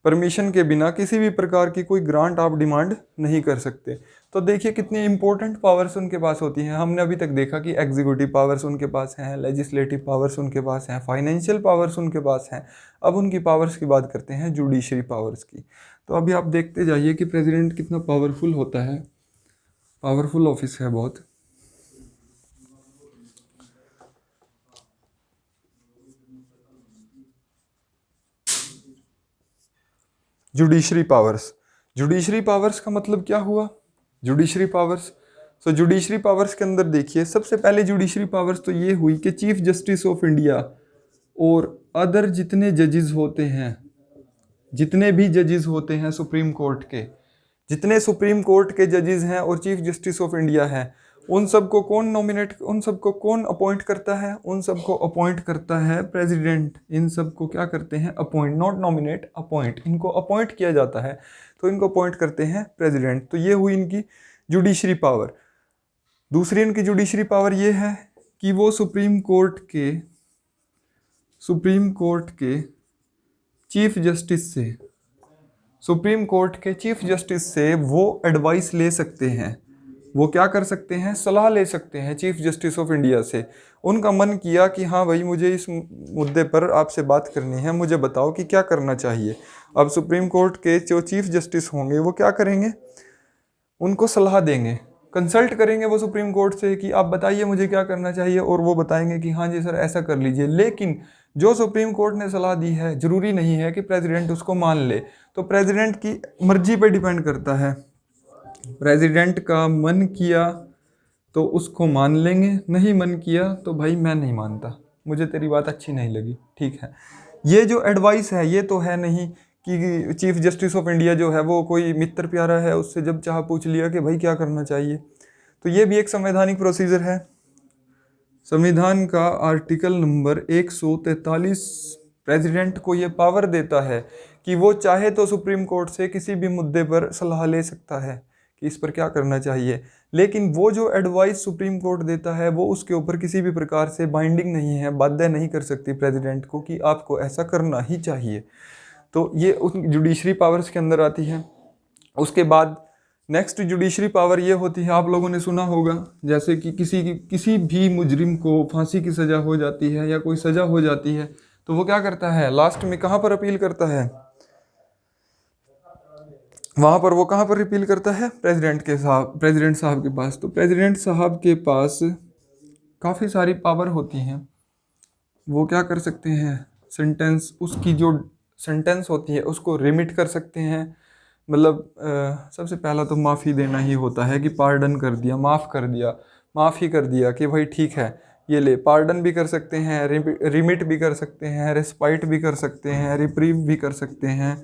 परमिशन के बिना किसी भी प्रकार की कोई ग्रांट आप डिमांड नहीं कर सकते। तो देखिए कितनी इंपॉर्टेंट पावर्स उनके पास होती हैं। हमने अभी तक देखा कि एग्जीक्यूटिव पावर्स उनके पास हैं, लेजिस्लेटिव पावर्स उनके पास हैं, फाइनेंशियल पावर्स उनके पास हैं। अब उनकी पावर्स की बात करते हैं, जुडिशरी पावर्स की। तो अभी आप देखते जाइए कि प्रेसिडेंट कितना पावरफुल होता है, पावरफुल ऑफिस है बहुत। जुडिशरी पावर्स, जुडिशरी पावर्स का मतलब क्या हुआ, जुडिशरी पावर्स। सो जुडिशरी पावर्स के अंदर देखिए सबसे पहले जुडिशरी पावर्स तो ये हुई कि चीफ जस्टिस ऑफ इंडिया और अदर जितने जजेस होते हैं, जितने भी जजेस होते हैं सुप्रीम कोर्ट के, जितने सुप्रीम कोर्ट के जजेस हैं और चीफ जस्टिस ऑफ इंडिया हैं, उन सबको कौन अपॉइंट करता है, उन सबको अपॉइंट करता है प्रेसिडेंट। इन सबको क्या करते हैं, अपॉइंट, नॉट नॉमिनेट, अपॉइंट, इनको अपॉइंट किया जाता है, तो इनको अपॉइंट करते हैं प्रेसिडेंट। तो ये हुई इनकी जुडिशरी पावर। दूसरी इनकी जुडिशरी पावर ये है कि वो सुप्रीम कोर्ट के चीफ जस्टिस से, सुप्रीम कोर्ट के चीफ जस्टिस से वो एडवाइस ले सकते हैं। वो क्या कर सकते हैं, सलाह ले सकते हैं चीफ जस्टिस ऑफ इंडिया से। उनका मन किया कि हाँ भाई मुझे इस मुद्दे पर आपसे बात करनी है, मुझे बताओ कि क्या करना चाहिए। अब सुप्रीम कोर्ट के जो चीफ जस्टिस होंगे वो क्या करेंगे, उनको सलाह देंगे, कंसल्ट करेंगे वो सुप्रीम कोर्ट से कि आप बताइए मुझे क्या करना चाहिए, और वो बताएंगे कि हाँ जी सर ऐसा कर लीजिए। लेकिन जो सुप्रीम कोर्ट ने सलाह दी है जरूरी नहीं है कि प्रेसिडेंट उसको मान ले, तो प्रेसिडेंट की मर्जी पे डिपेंड करता है। प्रेसिडेंट का मन किया तो उसको मान लेंगे, नहीं मन किया तो भाई मैं नहीं मानता, मुझे तेरी बात अच्छी नहीं लगी, ठीक है। ये जो एडवाइस है ये तो है नहीं कि चीफ जस्टिस ऑफ इंडिया जो है वो कोई मित्र प्यारा है, उससे जब चाह पूछ लिया कि भाई क्या करना चाहिए। तो ये भी एक संवैधानिक प्रोसीजर है। संविधान का आर्टिकल नंबर 143 प्रेसिडेंट को ये पावर देता है कि वो चाहे तो सुप्रीम कोर्ट से किसी भी मुद्दे पर सलाह ले सकता है कि इस पर क्या करना चाहिए, लेकिन वो जो एडवाइस सुप्रीम कोर्ट देता है वो उसके ऊपर किसी भी प्रकार से बाइंडिंग नहीं है, बाध्य नहीं कर सकती प्रेसिडेंट को कि आपको ऐसा करना ही चाहिए। तो ये उस जुडिशरी पावर्स के अंदर आती है। उसके बाद नेक्स्ट जुडिशरी पावर ये होती है, आप लोगों ने सुना होगा, जैसे कि किसी भी मुजरिम को फांसी की सज़ा हो जाती है या कोई सज़ा हो जाती है तो वो क्या करता है, लास्ट में कहाँ पर अपील करता है, वहाँ पर वो कहाँ पर अपील करता है, प्रेसिडेंट साहब के पास। तो प्रेसिडेंट साहब के पास काफ़ी सारी पावर होती हैं। वो क्या कर सकते हैं, सेंटेंस, उसकी जो सेंटेंस होती है उसको रिमिट कर सकते हैं। मतलब सबसे पहला तो माफ़ी देना ही होता है कि पार्डन कर दिया, माफ़ कर दिया, माफ़ ही कर दिया कि भाई ठीक है ये ले। पार्डन भी कर सकते हैं, रिमिट भी कर सकते हैं, रेस्पाइट भी कर सकते हैं, रिप्रीव भी कर सकते हैं।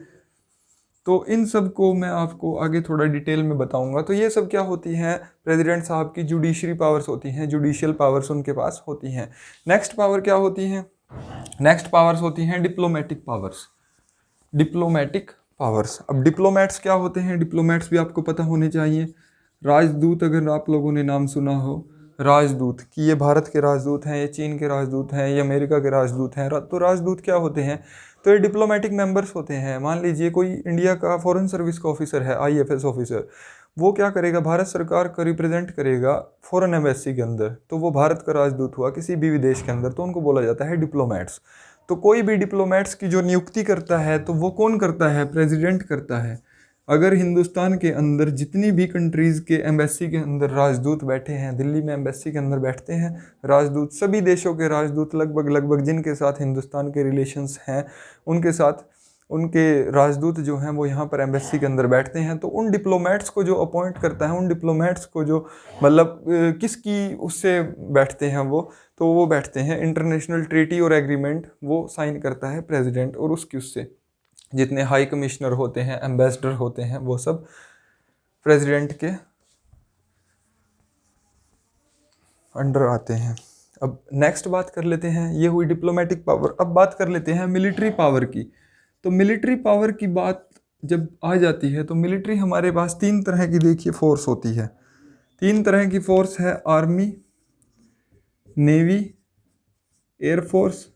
तो इन सब को मैं आपको आगे थोड़ा डिटेल में बताऊंगा। तो ये सब क्या होती हैं, प्रेसिडेंट साहब की जुडिशरी पावर्स होती हैं, जुडिशियल पावर्स उनके पास होती हैं। नेक्स्ट पावर क्या होती हैं, नेक्स्ट पावर्स होती हैं डिप्लोमेटिक पावर्स। डिप्लोमेटिक पावर्स, अब डिप्लोमेट्स क्या होते हैं, डिप्लोमेट्स भी आपको पता होने चाहिए। राजदूत, अगर आप लोगों ने नाम सुना हो राजदूत कि ये भारत के राजदूत हैं, ये चीन के राजदूत हैं, ये अमेरिका के राजदूत हैं, तो राजदूत क्या होते हैं, तो ये डिप्लोमेटिक मेंबर्स होते हैं। मान लीजिए कोई इंडिया का फॉरेन सर्विस का ऑफिसर है, आईएफएस ऑफिसर, वो क्या करेगा, भारत सरकार को रिप्रेजेंट करेगा फॉरेन एम्बेसी के अंदर, तो वो भारत का राजदूत हुआ किसी भी विदेश के अंदर, तो उनको बोला जाता है डिप्लोमेट्स। तो कोई भी डिप्लोमेट्स की जो नियुक्ति करता है तो वो कौन करता है, प्रेसिडेंट करता है। अगर हिंदुस्तान के अंदर जितनी भी कंट्रीज़ के एम्बेसी के अंदर राजदूत बैठे हैं, दिल्ली में एम्बेसी के अंदर बैठते हैं राजदूत, सभी देशों के राजदूत लगभग जिनके साथ हिंदुस्तान के रिलेशंस हैं उनके साथ उनके राजदूत जो हैं वो यहाँ पर एम्बेसी के अंदर बैठते हैं। तो उन डिप्लोमेट्स को जो अपॉइंट करता है, उन डिप्लोमेट्स को जो मतलब किसकी उससे बैठते हैं वो बैठते हैं इंटरनेशनल ट्रीटी और एग्रीमेंट वो साइन करता है प्रेसिडेंट, और उसकी उससे जितने हाई कमिश्नर होते हैं, एम्बेसडर होते हैं, वो सब प्रेसिडेंट के अंडर आते हैं। अब नेक्स्ट बात कर लेते हैं, ये हुई डिप्लोमेटिक पावर। अब बात कर लेते हैं मिलिट्री पावर की। तो मिलिट्री पावर की बात जब आ जाती है तो मिलिट्री हमारे पास तीन तरह की देखिए फोर्स होती है। तीन तरह की फोर्स है, आर्मी, नेवी, एयरफोर्स।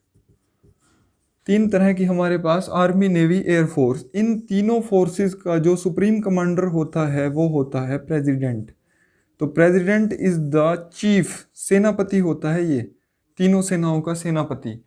तीन तरह की हमारे पास आर्मी, नेवी, एयरफोर्स। इन तीनों फोर्सेस का जो सुप्रीम कमांडर होता है वो होता है प्रेसिडेंट। तो प्रेसिडेंट इज द चीफ, सेनापति होता है ये, तीनों सेनाओं का सेनापति।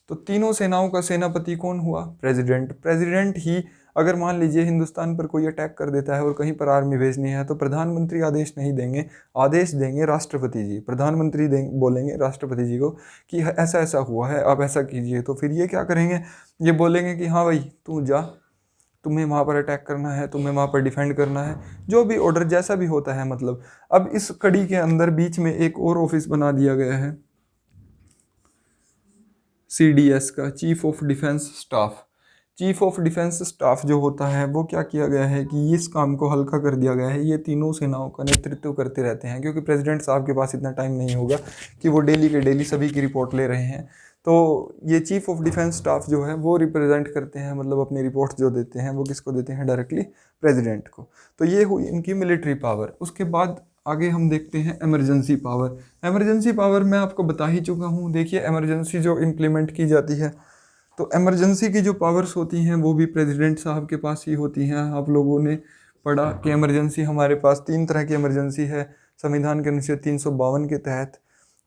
तो तीनों सेनाओं का सेनापति कौन हुआ, प्रेसिडेंट। प्रेसिडेंट ही अगर मान लीजिए हिंदुस्तान पर कोई अटैक कर देता है और कहीं पर आर्मी भेजनी है तो प्रधानमंत्री आदेश नहीं देंगे, आदेश देंगे राष्ट्रपति जी। प्रधानमंत्री बोलेंगे राष्ट्रपति जी को कि ऐसा ऐसा हुआ है, आप ऐसा कीजिए। तो फिर ये क्या करेंगे, ये बोलेंगे कि हाँ भाई तू जा, तुम्हें वहाँ पर अटैक करना है, तुम्हें वहाँ पर डिफेंड करना है, जो भी ऑर्डर जैसा भी होता है। मतलब अब इस कड़ी के अंदर बीच में एक और ऑफिस बना दिया गया है CDS का, chief of defence staff. Chief of defence staff जो होता है वो क्या किया गया है कि इस काम को हल्का कर दिया गया है, ये तीनों सेनाओं का नेतृत्व करते रहते हैं, क्योंकि प्रेसिडेंट साहब के पास इतना टाइम नहीं होगा कि वो डेली के डेली सभी की रिपोर्ट ले रहे हैं। तो ये चीफ ऑफ डिफेंस स्टाफ जो है वो रिप्रेजेंट करते हैं, मतलब अपनी रिपोर्ट जो देते हैं वो किसको देते हैं, डायरेक्टली प्रेसिडेंट को। तो ये हुई इनकी मिलिट्री पावर। उसके बाद आगे हम देखते हैं इमरजेंसी पावर। इमरजेंसी पावर मैं आपको बता ही चुका हूँ। देखिए इमरजेंसी जो इम्प्लीमेंट की जाती है, तो इमरजेंसी की जो पावर्स होती हैं वो भी प्रेसिडेंट साहब के पास ही होती हैं। आप लोगों ने पढ़ा कि इमरजेंसी हमारे पास तीन तरह की इमरजेंसी है, संविधान के अनुच्छेद 352 के तहत,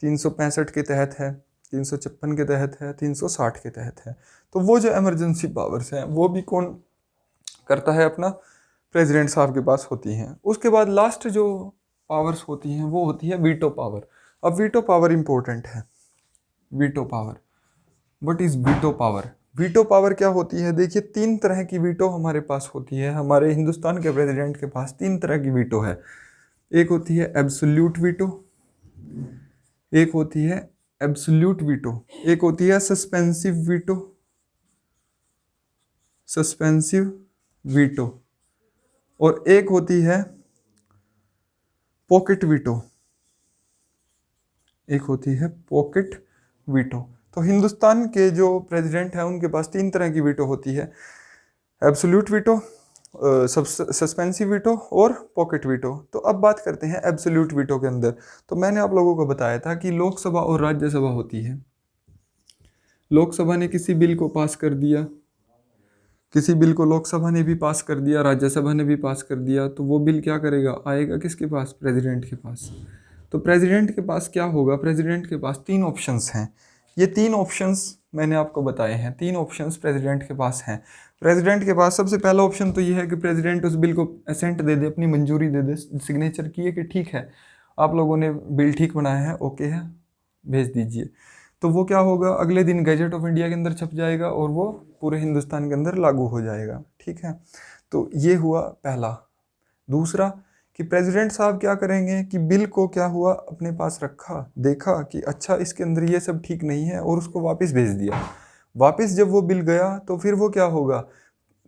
365 के तहत है, 356 के तहत है, 360 के तहत है। तो वो जो इमरजेंसी पावर्स हैं वो भी कौन करता है, अपना प्रेसिडेंट साहब के पास होती हैं। उसके बाद लास्ट जो पावर्स होती हैं वो होती है वीटो पावर। अब वीटो पावर इंपॉर्टेंट है। Veto power, what is veto power. Veto power क्या होती है, देखिए तीन तरह की वीटो हमारे पास होती है। हमारे हिंदुस्तान के प्रेसिडेंट के पास तीन तरह की वीटो है। एक होती है एब्सोल्यूट वीटो, एक होती है एब्सोल्यूट वीटो, एक होती है सस्पेंसिव वीटो, सस्पेंसिव वीटो, और एक होती है पॉकेट वीटो, एक होती है पॉकेट वीटो। तो हिंदुस्तान के जो प्रेसिडेंट हैं उनके पास तीन तरह की वीटो होती है, एब्सोल्यूट वीटो, सस्पेंसिव वीटो और पॉकेट वीटो। तो अब बात करते हैं एब्सोल्यूट वीटो के अंदर। तो मैंने आप लोगों को बताया था कि लोकसभा और राज्यसभा होती है। लोकसभा ने किसी बिल को पास कर दिया, किसी बिल को लोकसभा ने भी पास कर दिया, राज्यसभा ने भी पास कर दिया, तो वो बिल क्या करेगा, आएगा किसके पास, प्रेसिडेंट के पास। तो प्रेसिडेंट के पास क्या होगा, प्रेसिडेंट के पास तीन ऑप्शंस हैं। ये तीन ऑप्शंस मैंने आपको बताए हैं, तीन ऑप्शंस प्रेसिडेंट के पास हैं। प्रेसिडेंट के पास सबसे पहला ऑप्शन तो ये है कि प्रेसिडेंट उस बिल को असेंट दे दे, अपनी मंजूरी दे दे, सिग्नेचर किए कि ठीक है आप लोगों ने बिल ठीक बनाया है, ओके है, भेज दीजिए। तो वो क्या होगा, अगले दिन गैजेट ऑफ इंडिया के अंदर छप जाएगा और वो पूरे हिंदुस्तान के अंदर लागू हो जाएगा। ठीक है, तो ये हुआ पहला। दूसरा कि प्रेसिडेंट साहब क्या करेंगे कि बिल को क्या हुआ अपने पास रखा, देखा कि अच्छा इसके अंदर ये सब ठीक नहीं है और उसको वापस भेज दिया। वापस जब वो बिल गया तो फिर वो क्या होगा,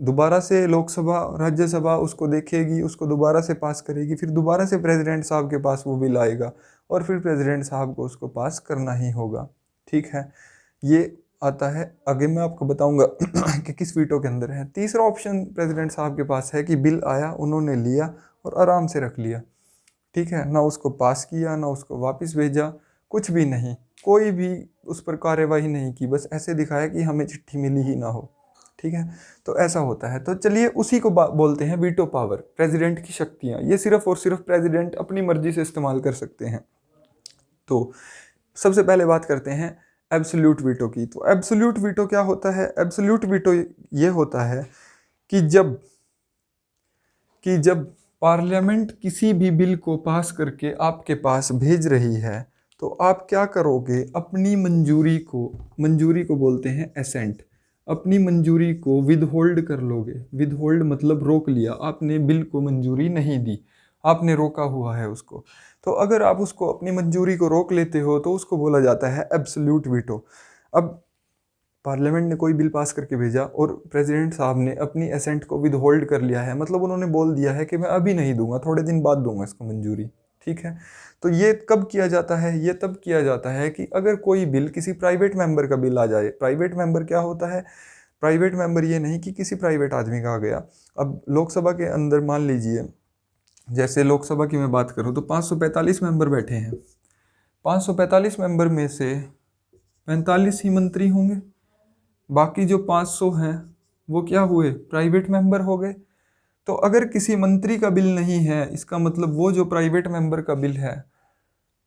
दोबारा से लोकसभा राज्यसभा उसको देखेगी, उसको दोबारा से पास करेगी, फिर दोबारा से प्रेसिडेंट साहब के पास वो बिल आएगा और फिर प्रेसिडेंट साहब को उसको पास करना ही होगा। ठीक है, ये आता है। आगे मैं आपको बताऊंगा कि किस वीटो के अंदर है। तीसरा ऑप्शन प्रेसिडेंट साहब के पास है कि बिल आया, उन्होंने लिया और आराम से रख लिया। ठीक है, ना उसको पास किया, ना उसको वापस भेजा, कुछ भी नहीं, कोई भी उस पर कार्यवाही नहीं की, बस ऐसे दिखाया कि हमें चिट्ठी मिली ही ना हो। ठीक है, तो ऐसा होता है। तो चलिए उसी को बोलते हैं वीटो पावर, प्रेसिडेंट की शक्तियाँ। ये सिर्फ और सिर्फ प्रेसिडेंट अपनी मर्जी से इस्तेमाल कर सकते हैं। तो सबसे पहले बात करते हैं एब्सोल्यूट वीटो की। तो एब्सोल्यूट वीटो क्या होता है? एब्सोल्यूट वीटो ये होता है कि जब पार्लियामेंट किसी भी बिल को पास करके आपके पास भेज रही है तो आप क्या करोगे, अपनी मंजूरी को बोलते हैं एसेंट, अपनी मंजूरी को विदहोल्ड कर लोगे। विदहोल्ड मतलब रोक लिया, आपने बिल को मंजूरी नहीं दी, आपने रोका हुआ है उसको। तो अगर आप उसको अपनी मंजूरी को रोक लेते हो तो उसको बोला जाता है एब्सोल्यूट वीटो। अब पार्लियामेंट ने कोई बिल पास करके भेजा और प्रेसिडेंट साहब ने अपनी एसेंट को विदहोल्ड कर लिया है, मतलब उन्होंने बोल दिया है कि मैं अभी नहीं दूंगा, थोड़े दिन बाद दूंगा इसको मंजूरी। ठीक है, तो ये कब किया जाता है? ये तब किया जाता है कि अगर कोई बिल किसी प्राइवेट मेंबर का बिल आ जाए। प्राइवेट मेंबर क्या होता है? प्राइवेट मेंबर ये नहीं कि किसी प्राइवेट आदमी का आ गया। अब लोकसभा के अंदर मान लीजिए, जैसे लोकसभा की मैं बात करूँ तो 545 मेंबर बैठे हैं। 545 मेंबर में से 45 ही मंत्री होंगे, बाकी जो 500 हैं वो क्या हुए, प्राइवेट मेंबर हो गए। तो अगर किसी मंत्री का बिल नहीं है, इसका मतलब वो जो प्राइवेट मेंबर का बिल है,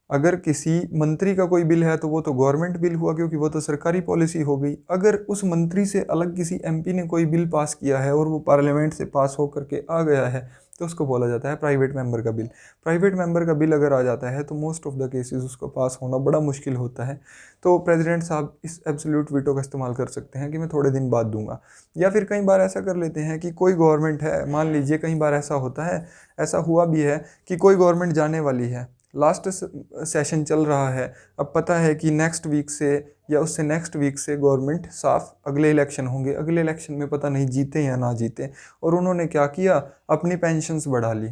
अगर किसी मंत्री का कोई बिल है तो वो तो गवर्नमेंट बिल हुआ, क्योंकि वो तो सरकारी पॉलिसी हो गई। अगर उस मंत्री से अलग किसी एमपी ने कोई बिल पास किया है और वो पार्लियामेंट से पास होकर के आ गया है तो उसको बोला जाता है प्राइवेट मेंबर का बिल। प्राइवेट मेंबर का बिल अगर आ जाता है तो मोस्ट ऑफ द केसेस उसको पास होना बड़ा मुश्किल होता है। तो प्रेसिडेंट साहब इस एब्सोल्यूट वीटो का इस्तेमाल कर सकते हैं कि मैं थोड़े दिन बाद दूंगा। या फिर कई बार ऐसा कर लेते हैं कि कोई गवर्नमेंट है, मान लीजिए कई बार ऐसा होता है, ऐसा हुआ भी है कि कोई गवर्नमेंट जाने वाली है, लास्ट सेशन चल रहा है, अब पता है कि नेक्स्ट वीक से या उससे नेक्स्ट वीक से गवर्नमेंट साफ, अगले इलेक्शन होंगे, अगले इलेक्शन में पता नहीं जीते या ना जीते, और उन्होंने क्या किया, अपनी पेंशन्स बढ़ा ली,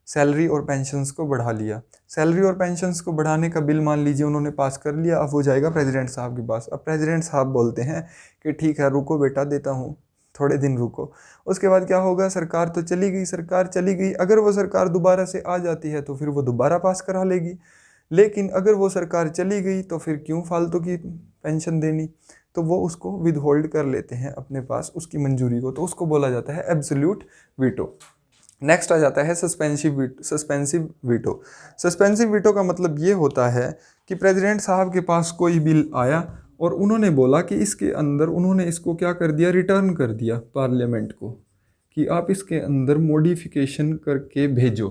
सैलरी और पेंशन्स को बढ़ा लिया। सैलरी और पेंशन्स को बढ़ाने का बिल मान लीजिए उन्होंने पास कर लिया, अब वो जाएगा प्रेसिडेंट साहब के पास। अब प्रेसिडेंट साहब बोलते हैं कि ठीक है रुको बेटा, देता हूँ, थोड़े दिन रुको। उसके बाद क्या होगा, सरकार तो चली गई, सरकार चली गई, अगर वो सरकार दोबारा से आ जाती है तो फिर वो दोबारा पास करा लेगी। लेकिन अगर वो सरकार चली गई तो फिर क्यों फालतू की पेंशन देनी, तो वो उसको विदहोल्ड कर लेते हैं अपने पास उसकी मंजूरी को, तो उसको बोला जाता है एब्सोल्यूट वीटो। नेक्स्ट आ जाता है सस्पेंसिव वीटो। सस्पेंसिव वीटो का मतलब ये होता है कि प्रेसिडेंट साहब के पास कोई बिल आया और उन्होंने बोला कि इसके अंदर, उन्होंने इसको क्या कर दिया, रिटर्न कर दिया पार्लियामेंट को कि आप इसके अंदर मॉडिफिकेशन करके भेजो,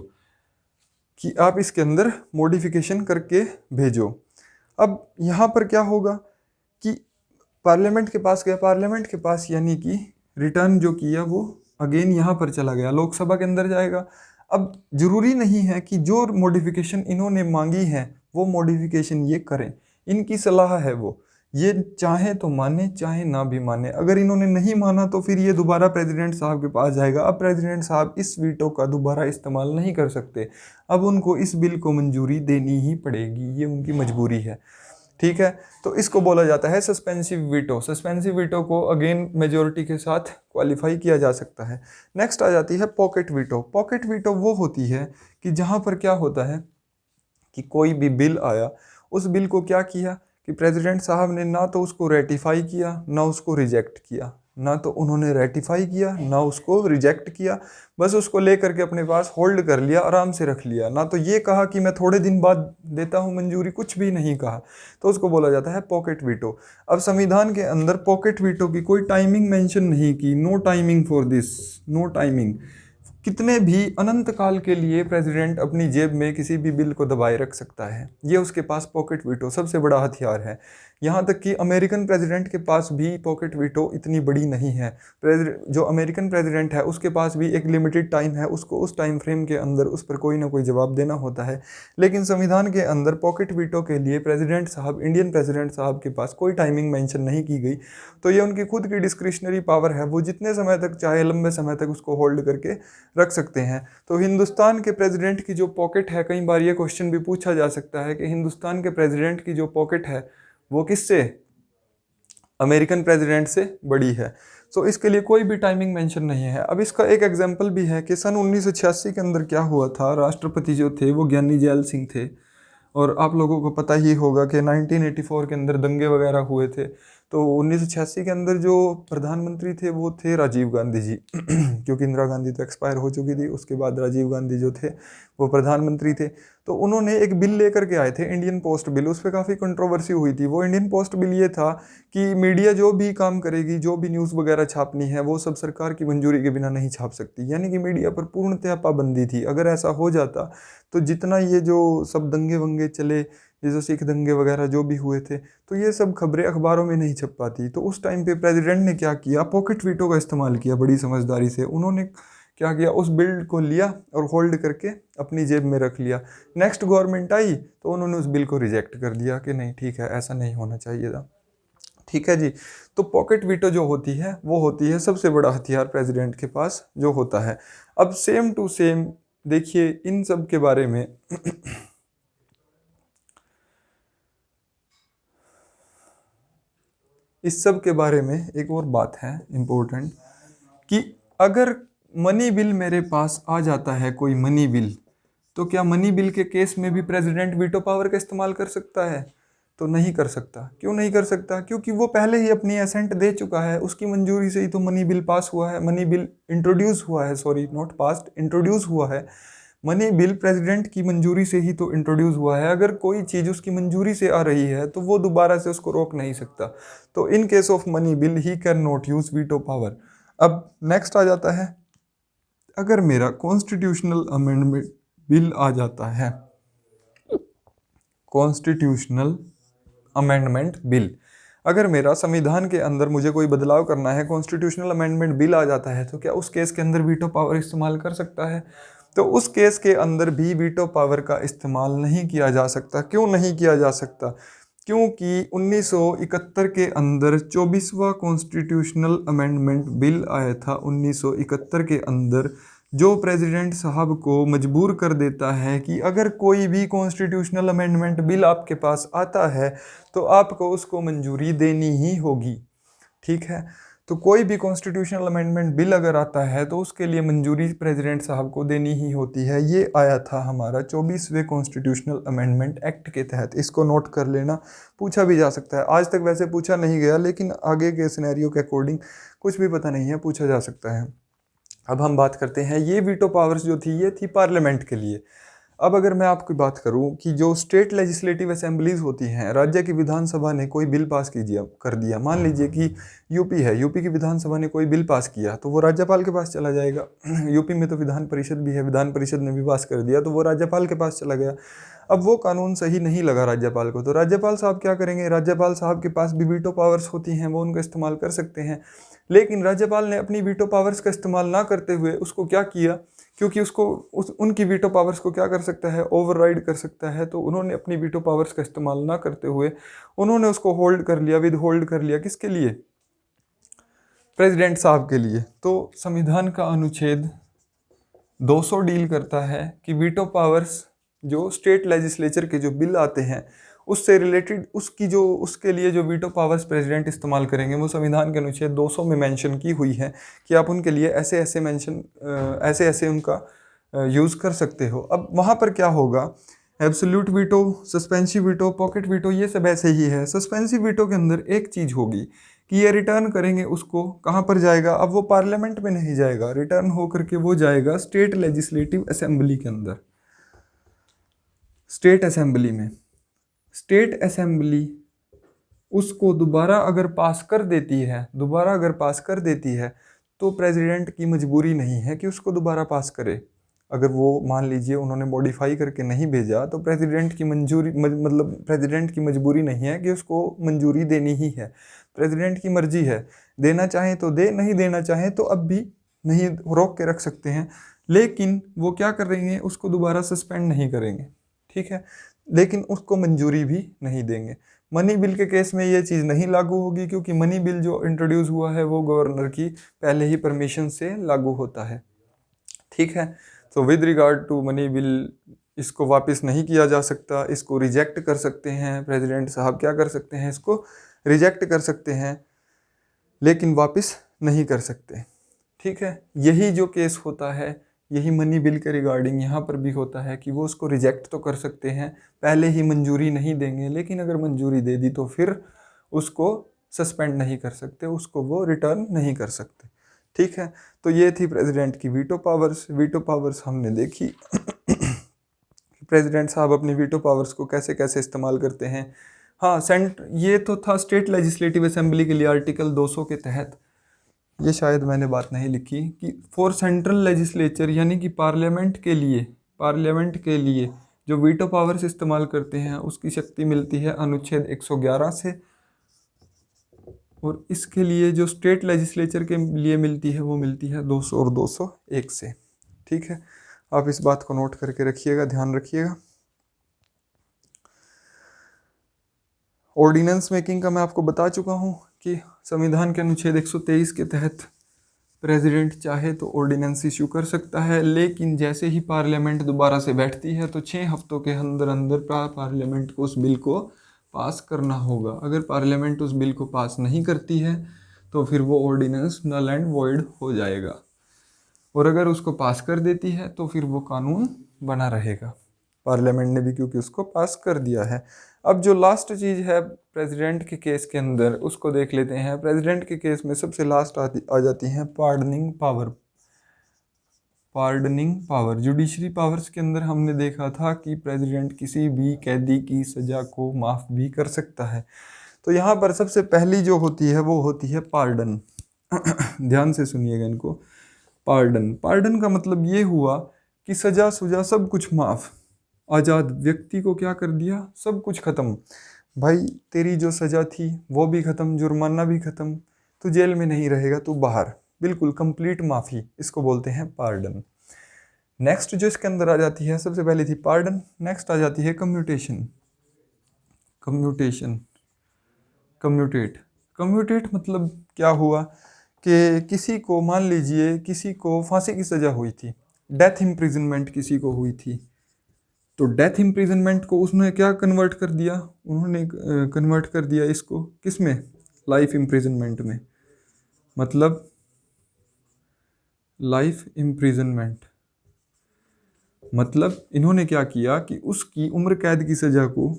कि आप इसके अंदर मॉडिफिकेशन करके भेजो। अब यहाँ पर क्या होगा कि पार्लियामेंट के पास गया, पार्लियामेंट के पास यानी कि रिटर्न जो किया वो अगेन यहाँ पर चला गया, लोकसभा के अंदर जाएगा। अब जरूरी नहीं है कि जो मॉडिफिकेशन इन्होंने मांगी है वो मॉडिफिकेशन ये करें, इनकी सलाह है वो, ये चाहे तो माने चाहे ना भी माने। अगर इन्होंने नहीं माना तो फिर ये दोबारा प्रेसिडेंट साहब के पास जाएगा। अब प्रेसिडेंट साहब इस वीटो का दोबारा इस्तेमाल नहीं कर सकते, अब उनको इस बिल को मंजूरी देनी ही पड़ेगी, ये उनकी मजबूरी है। ठीक है, तो इसको बोला जाता है सस्पेंसिव वीटो। सस्पेंसिव वीटो को अगेन मेजोरिटी के साथ क्वालिफाई किया जा सकता है। नेक्स्ट आ जाती है पॉकेट वीटो। पॉकेट वीटो वो होती है कि जहाँ पर क्या होता है कि कोई भी बिल आया, उस बिल को क्या किया कि प्रेसिडेंट साहब ने ना तो उसको रेटिफाई किया ना उसको रिजेक्ट किया, ना तो उन्होंने रेटिफाई किया ना उसको रिजेक्ट किया, बस उसको लेकर के अपने पास होल्ड कर लिया, आराम से रख लिया, ना तो ये कहा कि मैं थोड़े दिन बाद देता हूँ मंजूरी, कुछ भी नहीं कहा, तो उसको बोला जाता है पॉकेट वीटो। अब संविधान के अंदर पॉकेट वीटो की कोई टाइमिंग मेंशन नहीं की, no timing for this, no timing, कितने भी अनंत काल के लिए प्रेसिडेंट अपनी जेब में किसी भी बिल को दबाए रख सकता है। ये उसके पास पॉकेट वीटो सबसे बड़ा हथियार है। यहाँ तक कि अमेरिकन प्रेसिडेंट के पास भी पॉकेट वीटो इतनी बड़ी नहीं है। जो अमेरिकन प्रेसिडेंट है उसके पास भी एक लिमिटेड टाइम है, उसको उस टाइम फ्रेम के अंदर उस पर कोई ना कोई जवाब देना होता है। लेकिन संविधान के अंदर पॉकेट वीटो के लिए प्रेसिडेंट साहब, इंडियन प्रेसिडेंट साहब के पास कोई टाइमिंग मेंशन नहीं की गई। तो ये उनकी खुद की डिस्क्रिशनरी पावर है, वो जितने समय तक चाहे लंबे समय तक उसको होल्ड करके रख सकते हैं। तो हिंदुस्तान के प्रेसिडेंट की जो पॉकेट है, कई बार ये क्वेश्चन भी पूछा जा सकता है कि हिंदुस्तान के प्रेसिडेंट की जो पॉकेट है वो किससे, अमेरिकन प्रेसिडेंट से बड़ी है। तो इसके लिए कोई भी टाइमिंग मेंशन नहीं है। अब इसका एक एग्जांपल भी है कि सन 1986 के अंदर क्या हुआ था। राष्ट्रपति जो थे वो ज्ञानी जैल सिंह थे, और आप लोगों को पता ही होगा कि 1984 के अंदर दंगे वगैरह हुए थे। तो 1986 के अंदर जो प्रधानमंत्री थे वो थे राजीव गांधी जी क्योंकि इंदिरा गांधी तो एक्सपायर हो चुकी थी, उसके बाद राजीव गांधी जो थे वो प्रधानमंत्री थे। तो उन्होंने एक बिल लेकर के आए थे, इंडियन पोस्ट बिल। उस पर काफ़ी कंट्रोवर्सी हुई थी। वो इंडियन पोस्ट बिल ये था कि मीडिया जो भी काम करेगी, जो भी न्यूज़ वगैरह छापनी है, वो सब सरकार की मंजूरी के बिना नहीं छाप सकती। यानी कि मीडिया पर पूर्णतः पाबंदी थी। अगर ऐसा हो जाता तो जितना ये जो सब दंगे वंगे चले, ये जो सिख दंगे वगैरह जो भी हुए थे, तो ये सब खबरें अखबारों में नहीं छप पाती। तो उस टाइम पे प्रेसिडेंट ने क्या किया, पॉकेट वीटो का इस्तेमाल किया बड़ी समझदारी से। उन्होंने क्या किया, उस बिल को लिया और होल्ड करके अपनी जेब में रख लिया। नेक्स्ट गवर्नमेंट आई तो उन्होंने उस बिल को रिजेक्ट कर दिया कि नहीं ठीक है, ऐसा नहीं होना चाहिए था। ठीक है जी। तो पॉकेट वीटो जो होती है वो होती है सबसे बड़ा हथियार प्रेसिडेंट के पास जो होता है। अब सेम टू सेम देखिए इन सब के बारे में इस सब के बारे में एक और बात है इम्पोर्टेंट, कि अगर मनी बिल मेरे पास आ जाता है, कोई मनी बिल, तो क्या मनी बिल के केस में भी प्रेसिडेंट वीटो पावर का इस्तेमाल कर सकता है? तो नहीं कर सकता। क्यों नहीं कर सकता? क्योंकि वो पहले ही अपनी एसेंट दे चुका है, उसकी मंजूरी से ही तो मनी बिल पास हुआ है, मनी बिल इंट्रोड्यूस हुआ है, सॉरी नॉट पास्ट, इंट्रोड्यूस हुआ है। मनी बिल प्रेसिडेंट की मंजूरी से ही तो इंट्रोड्यूस हुआ है। अगर कोई चीज़ उसकी मंजूरी से आ रही है तो वो दोबारा से उसको रोक नहीं सकता। तो in case of money bill he can not use veto power. अब नेक्स्ट आ जाता है, अगर मेरा कॉन्स्टिट्यूशनल अमेंडमेंट बिल आ जाता है, कॉन्स्टिट्यूशनल अमेंडमेंट बिल, अगर मेरा संविधान के अंदर मुझे कोई बदलाव करना है, कॉन्स्टिट्यूशनल अमेंडमेंट बिल आ जाता है, तो क्या उस केस के अंदर वीटो पावर इस्तेमाल कर सकता है? तो उस केस के अंदर भी वीटो पावर का इस्तेमाल नहीं किया जा सकता। क्यों नहीं किया जा सकता? क्योंकि 1971 के अंदर 24वां कॉन्स्टिट्यूशनल अमेंडमेंट बिल आया था। 1971 के अंदर जो प्रेसिडेंट साहब को मजबूर कर देता है कि अगर कोई भी कॉन्स्टिट्यूशनल अमेंडमेंट बिल आपके पास आता है तो आपको उसको मंजूरी देनी ही होगी। ठीक है। तो कोई भी कॉन्स्टिट्यूशनल अमेंडमेंट बिल अगर आता है तो उसके लिए मंजूरी प्रेसिडेंट साहब को देनी ही होती है। ये आया था हमारा 24वें कॉन्स्टिट्यूशनल अमेंडमेंट एक्ट के तहत। इसको नोट कर लेना, पूछा भी जा सकता है। आज तक वैसे पूछा नहीं गया, लेकिन आगे के सिनेरियो के अकॉर्डिंग कुछ भी पता नहीं है, पूछा जा सकता है। अब हम बात करते हैं, ये वीटो पावर्स जो थी ये थी पार्लियामेंट के लिए। अब अगर मैं आपकी बात करूं कि जो स्टेट लेजिस्लेटिव असेंबलीज होती हैं, राज्य की विधानसभा ने कोई बिल पास कर दिया, मान लीजिए कि यूपी है, यूपी की विधानसभा ने कोई बिल पास किया तो वो राज्यपाल के पास चला जाएगा। यूपी में तो विधान परिषद भी है, विधान परिषद ने भी पास कर दिया तो वो राज्यपाल के पास चला गया। अब वो कानून सही नहीं लगा राज्यपाल को, तो राज्यपाल साहब क्या करेंगे? राज्यपाल साहब के पास भी वीटो पावर्स होती हैं, वो उनका इस्तेमाल कर सकते हैं। लेकिन राज्यपाल ने अपनी वीटो पावर्स का इस्तेमाल ना करते हुए उसको क्या किया, क्योंकि उसको उनकी वीटो पावर्स को क्या कर सकता है, ओवरराइड कर सकता है। तो उन्होंने अपनी वीटो पावर्स का इस्तेमाल ना करते हुए उन्होंने उसको होल्ड कर लिया, विद होल्ड कर लिया। किसके लिए? प्रेसिडेंट साहब के लिए। तो संविधान का अनुच्छेद 200 डील करता है कि वीटो पावर्स जो स्टेट लेजिस्लेचर के जो बिल आते हैं उससे रिलेटेड उसके लिए जो वीटो पावर्स प्रेसिडेंट इस्तेमाल करेंगे वो संविधान के अनुच्छेद 200 में मेंशन की हुई है कि आप उनके लिए ऐसे ऐसे उनका यूज़ कर सकते हो। अब वहाँ पर क्या होगा, absolute veto, suspensive veto, pocket veto, ये सब ऐसे ही है। सस्पेंसिव वीटो के अंदर एक चीज़ होगी कि ये रिटर्न करेंगे उसको, कहाँ पर जाएगा? अब वो पार्लियामेंट में नहीं जाएगा, रिटर्न होकर के वो जाएगा स्टेट लेजिस्लेटिव असेंबली के अंदर, स्टेट असेंबली में। स्टेट असेंबली उसको दोबारा अगर पास कर देती है, तो प्रेसिडेंट की मजबूरी नहीं है कि उसको दोबारा पास करे। अगर वो मान लीजिए उन्होंने मॉडिफाई करके नहीं भेजा तो प्रेसिडेंट की मंजूरी मतलब प्रेसिडेंट की मजबूरी नहीं है कि उसको मंजूरी देनी ही है। प्रेसिडेंट की मर्जी है, देना चाहें तो दे, नहीं देना चाहें तो अब भी नहीं, रोक के रख सकते हैं। लेकिन वो क्या कर रही हैं, उसको दोबारा सस्पेंड नहीं करेंगे, ठीक है, लेकिन उसको मंजूरी भी नहीं देंगे। मनी बिल के केस में ये चीज़ नहीं लागू होगी, क्योंकि मनी बिल जो इंट्रोड्यूस हुआ है वो गवर्नर की पहले ही परमिशन से लागू होता है, ठीक है। तो with regard to money bill, इसको वापस नहीं किया जा सकता, इसको रिजेक्ट कर सकते हैं प्रेसिडेंट साहब, क्या कर सकते हैं, इसको रिजेक्ट कर सकते हैं लेकिन वापस नहीं कर सकते, ठीक है। यही जो केस होता है, यही मनी बिल के रिगार्डिंग यहाँ पर भी होता है कि वो उसको रिजेक्ट तो कर सकते हैं, पहले ही मंजूरी नहीं देंगे, लेकिन अगर मंजूरी दे दी तो फिर उसको सस्पेंड नहीं कर सकते, उसको वो रिटर्न नहीं कर सकते, ठीक है। तो ये थी प्रेसिडेंट की वीटो पावर्स। वीटो पावर्स हमने देखी प्रेसिडेंट साहब अपनी वीटो पावर्स को कैसे कैसे इस्तेमाल करते हैं। हाँ, ये तो था स्टेट लेजिस्लेटिव असेंबली के लिए आर्टिकल 200 के तहत। ये शायद मैंने बात नहीं लिखी कि फॉर सेंट्रल लेजिस्लेचर, यानी कि पार्लियामेंट के लिए जो वीटो पावर्स इस्तेमाल करते हैं उसकी शक्ति मिलती है अनुच्छेद 111 से, और इसके लिए जो स्टेट लेजिस्लेचर के लिए मिलती है वो मिलती है 200 और 201 से, ठीक है। आप इस बात को नोट करके रखिएगा, ध्यान रखिएगा। ऑर्डिनेंस मेकिंग का मैं आपको बता चुका हूँ कि संविधान के अनुच्छेद 123 के तहत प्रेसिडेंट चाहे तो ऑर्डिनेंस इशू कर सकता है, लेकिन जैसे ही पार्लियामेंट दोबारा से बैठती है तो 6 हफ्तों के अंदर अंदर पार्लियामेंट को उस बिल को पास करना होगा। अगर पार्लियामेंट उस बिल को पास नहीं करती है तो फिर वो ऑर्डिनेंस नल एंड वॉइड हो जाएगा, और अगर उसको पास कर देती है तो फिर वो कानून बना रहेगा, पार्लियामेंट ने भी क्योंकि उसको पास कर दिया है। अब जो लास्ट चीज़ है प्रेसिडेंट के केस के अंदर, उसको देख लेते हैं। प्रेसिडेंट के केस में सबसे लास्ट आ जाती हैं पार्डनिंग पावर। जुडिशरी पावर्स के अंदर हमने देखा था कि प्रेसिडेंट किसी भी कैदी की सज़ा को माफ़ भी कर सकता है। तो यहाँ पर सबसे पहली जो होती है वो होती है पार्डन। ध्यान से सुनिएगा इनको। पार्डन का मतलब ये हुआ कि सजा सुजा सब कुछ माफ़, आज़ाद व्यक्ति को क्या कर दिया, सब कुछ ख़त्म। भाई तेरी जो सज़ा थी वो भी ख़त्म, जुर्माना भी ख़त्म, तू जेल में नहीं रहेगा, तू बाहर, बिल्कुल कंप्लीट माफ़ी, इसको बोलते हैं पार्डन। नेक्स्ट जो इसके अंदर आ जाती है, सबसे पहले थी पार्डन, नेक्स्ट आ जाती है कम्यूटेट मतलब क्या हुआ कि किसी को, मान लीजिए किसी को फांसी की सज़ा हुई थी, डेथ इम्प्रिजनमेंट किसी को हुई थी, तो डेथ इम्प्रिजनमेंट को उसने क्या कन्वर्ट कर दिया, उन्होंने कन्वर्ट कर दिया इसको किस में, लाइफ इम्प्रिजनमेंट में। मतलब लाइफ इम्प्रिजनमेंट मतलब इन्होंने क्या किया कि उसकी उम्र कैद की सज़ा को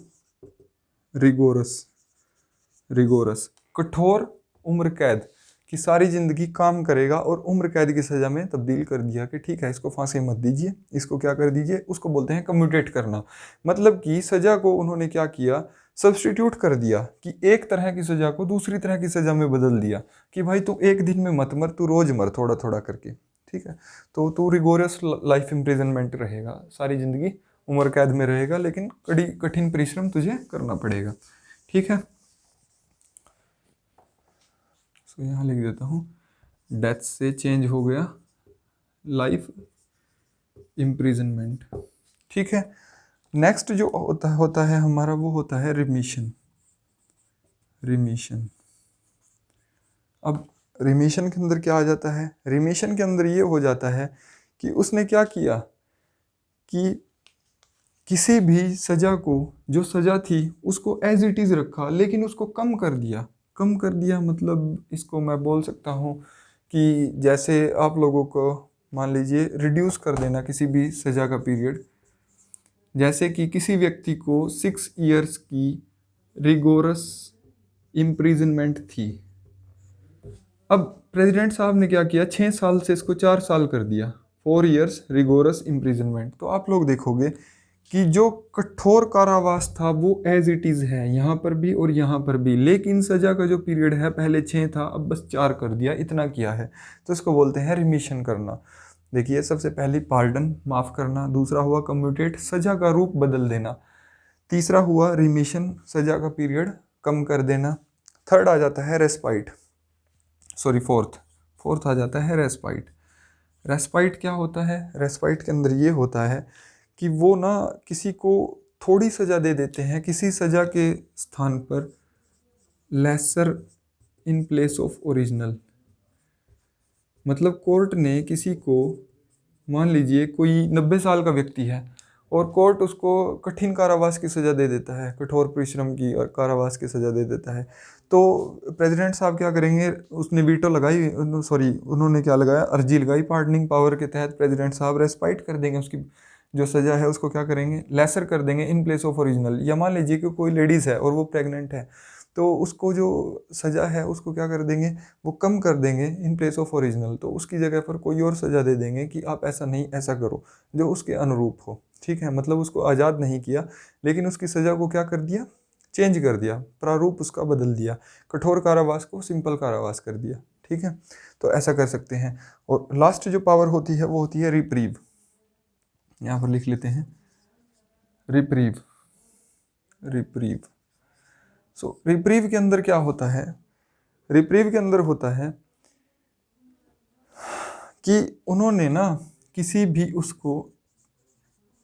रिगोरस कठोर उम्र कैद कि सारी ज़िंदगी काम करेगा और उम्र कैद की सज़ा में तब्दील कर दिया कि ठीक है इसको फांसी मत दीजिए, इसको क्या कर दीजिए, उसको बोलते हैं कम्यूटेट करना। मतलब कि सज़ा को उन्होंने क्या किया, सब्सटीट्यूट कर दिया, कि एक तरह की सज़ा को दूसरी तरह की सज़ा में बदल दिया कि भाई तू एक दिन में मत मर, तू रोज़ मर थोड़ा थोड़ा करके, ठीक है। तो तू रिगोरस लाइफ इम्प्रिजनमेंट रहेगा, सारी ज़िंदगी उम्र कैद में रहेगा, लेकिन कठिन परिश्रम तुझे करना पड़ेगा, ठीक है। तो यहाँ लिख देता हूँ, डेथ से चेंज हो गया लाइफ इम्प्रिजनमेंट, ठीक है। नेक्स्ट जो होता है हमारा वो होता है रिमीशन। अब रिमीशन के अंदर क्या आ जाता है, रिमीशन के अंदर ये हो जाता है कि उसने क्या किया कि किसी भी सज़ा को, जो सज़ा थी उसको एज इट इज़ रखा, लेकिन उसको कम कर दिया। मतलब इसको मैं बोल सकता हूँ कि जैसे आप लोगों को मान लीजिए रिड्यूस कर देना किसी भी सज़ा का पीरियड, जैसे कि किसी व्यक्ति को 6 ईयर्स की रिगोरस इम्प्रिजनमेंट थी। अब प्रेसिडेंट साहब ने क्या किया, 6 साल से इसको 4 साल कर दिया, 4 ईयर्स रिगोरस इम्प्रिजनमेंट। तो आप लोग देखोगे कि जो कठोर कारावास था वो एज इट इज़ है यहाँ पर भी और यहाँ पर भी, लेकिन सज़ा का जो पीरियड है पहले 6 था अब बस 4 कर दिया, इतना किया है, तो इसको बोलते हैं रिमिशन करना। देखिए सबसे पहली पार्डन, माफ़ करना, दूसरा हुआ कम्यूटेट, सज़ा का रूप बदल देना, तीसरा हुआ रिमिशन, सज़ा का पीरियड कम कर देना, थर्ड आ जाता है रेस्पाइट, सॉरी फोर्थ आ जाता है रेस्पाइट। रेस्पाइट क्या होता है? रेस्पाइट के अंदर ये होता है कि वो ना किसी को थोड़ी सज़ा दे देते हैं किसी सज़ा के स्थान पर, lesser in place of original. मतलब कोर्ट ने किसी को, मान लीजिए कोई 90 साल का व्यक्ति है और कोर्ट उसको कठिन कारावास की सज़ा दे देता है, कठोर परिश्रम की और कारावास की सज़ा दे देता है, तो प्रेसिडेंट साहब क्या करेंगे? उसने वीटो लगाई, सॉरी उन्होंने क्या लगाया, अर्जी लगाई, पार्डनिंग पावर के तहत प्रेसिडेंट साहब रेस्पाइट कर देंगे, उसकी जो सज़ा है उसको क्या करेंगे? लेसर कर देंगे इन प्लेस ऑफ ओरिजिनल। या मान लीजिए कि कोई लेडीज़ है और वो प्रेग्नेंट है, तो उसको जो सज़ा है उसको क्या कर देंगे? वो कम कर देंगे इन प्लेस ऑफ ओरिजिनल, तो उसकी जगह पर कोई और सज़ा दे देंगे कि आप ऐसा नहीं ऐसा करो, जो उसके अनुरूप हो। ठीक है, मतलब उसको आज़ाद नहीं किया, लेकिन उसकी सज़ा को क्या कर दिया? चेंज कर दिया, प्रारूप उसका बदल दिया, कठोर कारावास को सिंपल कारावास कर दिया। ठीक है, तो ऐसा कर सकते हैं। और लास्ट जो पावर होती है वो होती है रिप्रीव। यहाँ पर लिख लेते हैं रिप्रीव। रिप्रीव, सो रिप्रीव के अंदर क्या होता है? रिप्रीव के अंदर होता है कि उन्होंने ना किसी भी उसको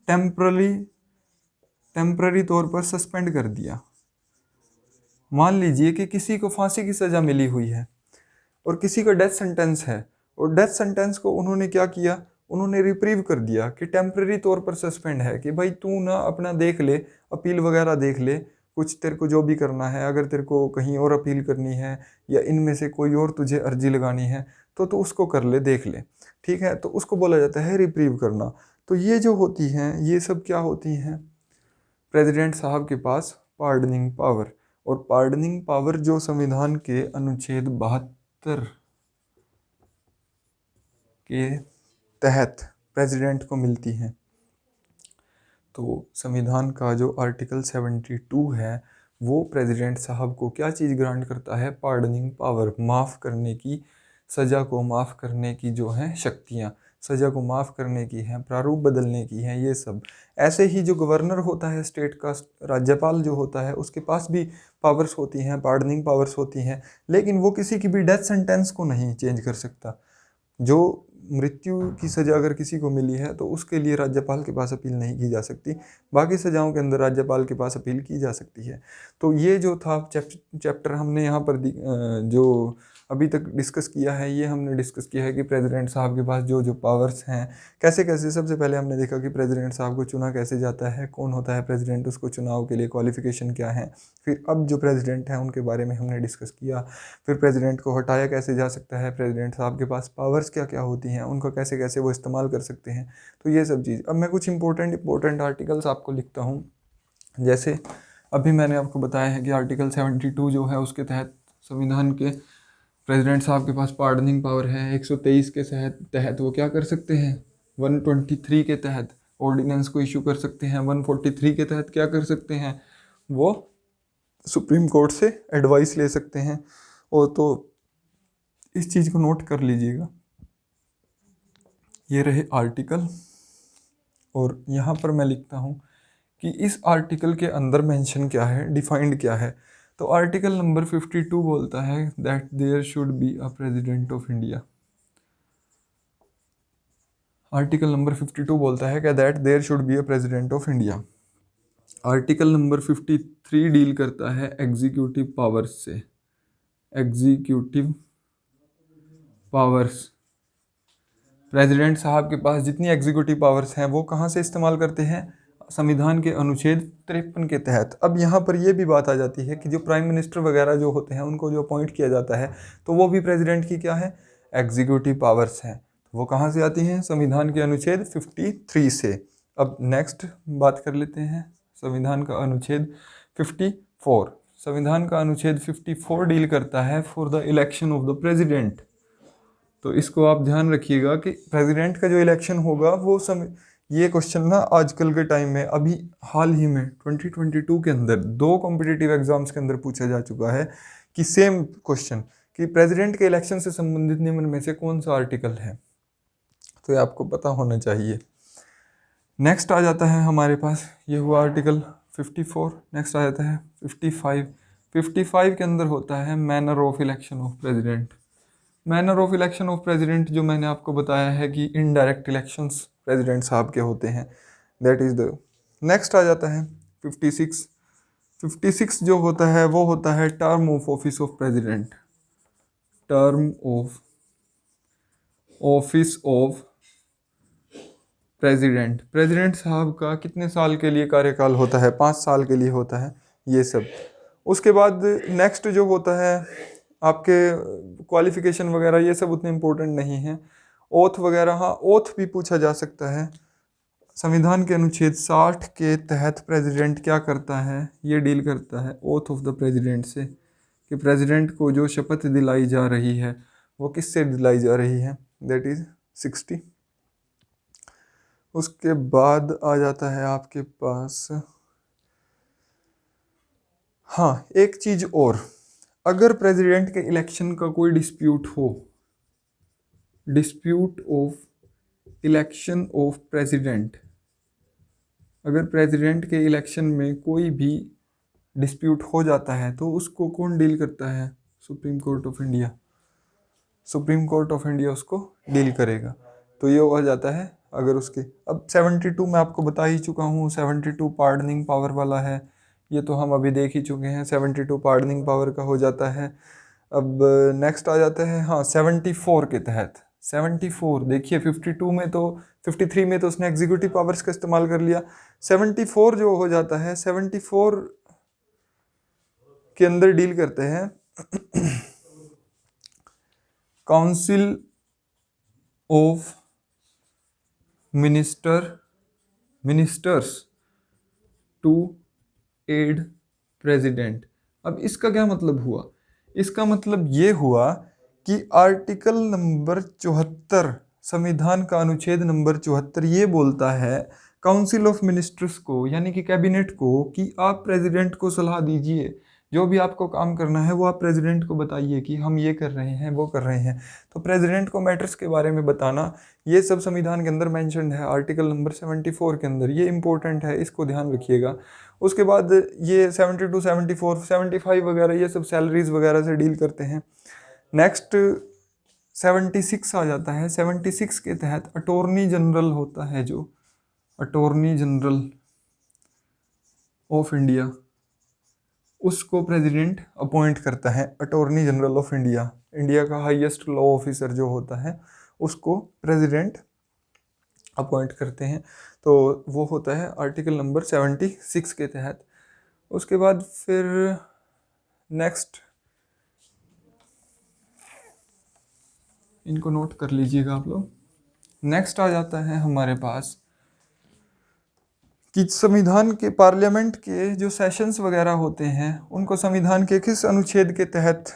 टेम्पररी तौर पर सस्पेंड कर दिया। मान लीजिए कि किसी को फांसी की सज़ा मिली हुई है और किसी का डेथ सेंटेंस है, और डेथ सेंटेंस को उन्होंने क्या किया? उन्होंने रिप्रीव कर दिया कि टेम्पररी तौर पर सस्पेंड है, कि भाई तू ना अपना देख ले, अपील वगैरह देख ले, कुछ तेरे को जो भी करना है, अगर तेरे को कहीं और अपील करनी है या इनमें से कोई और तुझे अर्जी लगानी है तो तू उसको कर ले, देख ले। ठीक है, तो उसको बोला जाता है रिप्रीव करना। तो ये जो होती हैं ये सब क्या होती हैं? प्रेसिडेंट साहब के पास पार्डनिंग पावर, और पार्डनिंग पावर जो संविधान के अनुच्छेद 72 के तहत प्रेसिडेंट को मिलती हैं। तो संविधान का जो आर्टिकल 72 है वो प्रेसिडेंट साहब को क्या चीज़ ग्रांट करता है? पार्डनिंग पावर, माफ़ करने की, सज़ा को माफ़ करने की जो है शक्तियाँ, सज़ा को माफ़ करने की हैं, प्रारूप बदलने की हैं, ये सब। ऐसे ही जो गवर्नर होता है स्टेट का, राज्यपाल जो होता है, उसके पास भी पावर्स होती हैं, पार्डनिंग पावर्स होती हैं, लेकिन वो किसी की भी डेथ सेंटेंस को नहीं चेंज कर सकता। जो मृत्यु की सज़ा अगर किसी को मिली है तो उसके लिए राज्यपाल के पास अपील नहीं की जा सकती, बाकी सज़ाओं के अंदर राज्यपाल के पास अपील की जा सकती है। तो ये जो था चैप्टर हमने यहाँ पर जो अभी तक डिस्कस किया है, ये हमने डिस्कस किया है कि प्रेसिडेंट साहब के पास जो जो पावर्स हैं कैसे कैसे। सबसे पहले हमने देखा कि प्रेसिडेंट साहब को चुना कैसे जाता है, कौन होता है प्रेसिडेंट, उसको चुनाव के लिए क्वालिफिकेशन क्या है। फिर अब जो प्रेसिडेंट हैं उनके बारे में हमने डिस्कस किया। फिर प्रेसिडेंट को हटाया कैसे जा सकता है, प्रेसिडेंट साहब के पास पावर्स क्या क्या होती हैं, उनको कैसे कैसे वो इस्तेमाल कर सकते हैं, तो ये सब चीज़। अब मैं कुछ इंपॉर्टेंट आर्टिकल्स आपको लिखता हूँ। जैसे अभी मैंने आपको बताया है कि आर्टिकल 72 जो है उसके तहत संविधान के प्रेसिडेंट साहब के पास पार्डनिंग पावर है। 123 के तहत वो क्या कर सकते हैं? 123 के तहत ऑर्डिनेंस को इशू कर सकते हैं। 143 के तहत क्या कर सकते हैं? वो सुप्रीम कोर्ट से एडवाइस ले सकते हैं। और तो इस चीज़ को नोट कर लीजिएगा, ये रहे आर्टिकल। और यहाँ पर मैं लिखता हूँ कि इस आर्टिकल के अंदर मेंशन क्या है, डिफाइंड क्या है। तो आर्टिकल नंबर 52 बोलता है that there should be a president of India. Article number 52 बोलता है कि that there should be a president of India. Article number 53 deal करता है एग्जीक्यूटिव पावर्स से। एग्जीक्यूटिव पावर्स, प्रेसिडेंट साहब के पास जितनी एग्जीक्यूटिव पावर्स हैं वो कहाँ से इस्तेमाल करते हैं? संविधान के अनुच्छेद 53 के तहत। अब यहाँ पर यह भी बात आ जाती है कि जो प्राइम मिनिस्टर वगैरह जो होते हैं उनको जो अपॉइंट किया जाता है तो वो भी प्रेसिडेंट की क्या है? एग्जीक्यूटिव पावर्स हैं। वो कहाँ से आती हैं? संविधान के अनुच्छेद 53 से। अब नेक्स्ट बात कर लेते हैं संविधान का अनुच्छेद 54। संविधान का अनुच्छेद 54 डील करता है for the election of the president. तो इसको आप ध्यान रखिएगा कि प्रेसिडेंट का जो इलेक्शन होगा वो ये क्वेश्चन ना आजकल के टाइम में अभी हाल ही में 2022 के अंदर 2 कॉम्पिटिटिव एग्जाम्स के अंदर पूछा जा चुका है कि सेम क्वेश्चन कि प्रेसिडेंट के इलेक्शन से संबंधित निम्न में से कौन सा आर्टिकल है, तो ये आपको पता होना चाहिए। नेक्स्ट आ जाता है हमारे पास, ये हुआ आर्टिकल 54। नेक्स्ट आ जाता है 55। 55 के अंदर होता है manner of election of president. Manner of election of president जो मैंने आपको बताया है कि इनडायरेक्ट इलेक्शंस प्रेसिडेंट साहब के होते हैं, दैट इज़ द। नेक्स्ट आ जाता है 56। 56 जो होता है वो होता है term of office of president. Term of office of president, president साहब का कितने साल के लिए कार्यकाल होता है, 5 साल के लिए होता है, ये सब। उसके बाद नेक्स्ट जो होता है आपके क्वालिफिकेशन वगैरह ये सब उतने इम्पोर्टेंट नहीं है। ओथ वगैरह, हाँ ओथ भी पूछा जा सकता है। संविधान के अनुच्छेद 60 के तहत प्रेसिडेंट क्या करता है, ये डील करता है ओथ ऑफ द प्रेसिडेंट से, कि प्रेसिडेंट को जो शपथ दिलाई जा रही है वो किससे दिलाई जा रही है, दैट इज़ 60। उसके बाद आ जाता है आपके पास, हाँ एक चीज़ और, अगर प्रेसिडेंट के इलेक्शन का कोई डिस्प्यूट हो, dispute of election of president, अगर प्रेसिडेंट के इलेक्शन में कोई भी डिस्प्यूट हो जाता है तो उसको कौन डील करता है, supreme court of India. Supreme court of India उसको डील करेगा। तो ये हो जाता है अगर उसके, अब 72 मैं आपको बता ही चुका हूँ, 72 पार्डनिंग पावर वाला है, ये तो हम अभी देख ही चुके हैं, 72 पार्डनिंग पावर का हो जाता है। अब नेक्स्ट आ जाता है, हाँ 74 के तहत, 74 देखिए 52 में तो 53 में तो उसने एग्जीक्यूटिव पावर्स का इस्तेमाल कर लिया, 74 जो हो जाता है 74 के अंदर डील करते हैं council of ministers to aid president. अब इसका क्या मतलब हुआ, इसका मतलब ये हुआ कि आर्टिकल नंबर 74 संविधान का अनुच्छेद नंबर 74 ये बोलता है काउंसिल ऑफ मिनिस्टर्स को, यानी कि कैबिनेट को, कि आप प्रेसिडेंट को सलाह दीजिए, जो भी आपको काम करना है वो आप प्रेसिडेंट को बताइए कि हम ये कर रहे हैं वो कर रहे हैं। तो प्रेसिडेंट को मैटर्स के बारे में बताना, ये सब संविधान के अंदर मेंशन्ड है आर्टिकल नंबर 74 के अंदर, ये इंपॉर्टेंट है, इसको ध्यान रखिएगा। उसके बाद ये 72, 74, 75 वगैरह ये सब सैलरीज वगैरह से डील करते हैं। नेक्स्ट 76 आ जाता है, 76 के तहत अटॉर्नी जनरल होता है, जो अटॉर्नी जनरल ऑफ इंडिया, उसको प्रेसिडेंट अपॉइंट करता है। Attorney general of India, India का हाईएस्ट लॉ ऑफिसर जो होता है उसको प्रेसिडेंट अपॉइंट करते हैं। तो वो होता है आर्टिकल नंबर 76 के तहत। उसके बाद फिर नेक्स्ट, इनको नोट कर लीजिएगा आप लोग। नेक्स्ट आ जाता है हमारे पास कि संविधान के पार्लियामेंट के जो सेशंस वगैरह होते हैं उनको संविधान के किस अनुच्छेद के तहत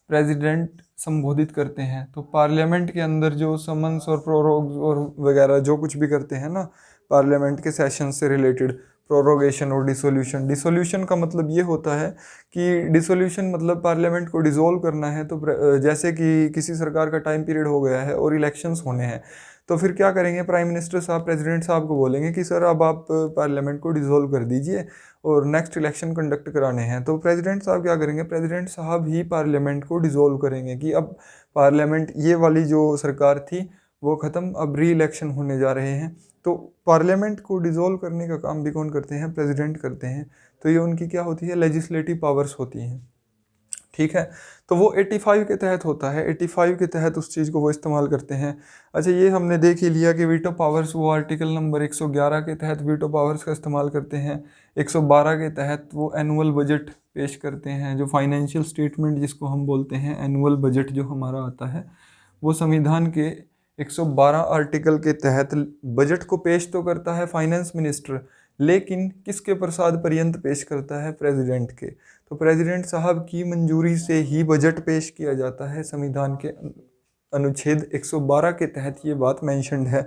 प्रेसिडेंट संबोधित करते हैं। तो पार्लियामेंट के अंदर जो समन्स और प्रोरोग और वगैरह जो कुछ भी करते हैं ना पार्लियामेंट के सेशन से रिलेटेड, प्रोरोगेशन और डिसोल्यूशन। डिसोल्यूशन का मतलब ये होता है कि डिसोल्यूशन मतलब पार्लियामेंट को डिसोल्व करना है। तो जैसे कि किसी सरकार का टाइम पीरियड हो गया है और इलेक्शंस होने हैं, तो फिर क्या करेंगे, प्राइम मिनिस्टर साहब प्रेसिडेंट साहब को बोलेंगे कि सर अब आप पार्लियामेंट को डिसोल्व कर दीजिए और नेक्स्ट इलेक्शन कंडक्ट कराने हैं। तो प्रेसिडेंट साहब क्या करेंगे, प्रेसिडेंट साहब ही पार्लियामेंट को डिसोल्व करेंगे कि अब पार्लियामेंट, ये वाली जो सरकार थी वो ख़त्म, अब री इलेक्शन होने जा रहे हैं। तो पार्लियामेंट को डिसोल्व करने का काम भी कौन करते हैं, प्रेसिडेंट करते हैं। तो ये उनकी क्या होती है, लेजिस्लेटिव पावर्स होती हैं, ठीक है। तो वो 85 के तहत होता है, 85 के तहत उस चीज़ को वो इस्तेमाल करते हैं। अच्छा ये हमने देख ही लिया कि वीटो पावर्स वो आर्टिकल नंबर 111 के तहत वीटो पावर्स का इस्तेमाल करते हैं। 112 के तहत वो एनुअल बजट पेश करते हैं, जो फाइनेंशियल स्टेटमेंट जिसको हम बोलते हैं, एनुअल बजट जो हमारा आता है वो संविधान के 112 आर्टिकल के तहत बजट को पेश तो करता है फाइनेंस मिनिस्टर, लेकिन किसके प्रसाद पर्यंत पेश करता है, प्रेसिडेंट के। तो प्रेसिडेंट साहब की मंजूरी से ही बजट पेश किया जाता है संविधान के अनुच्छेद 112 के तहत ये बात मेंशन्ड है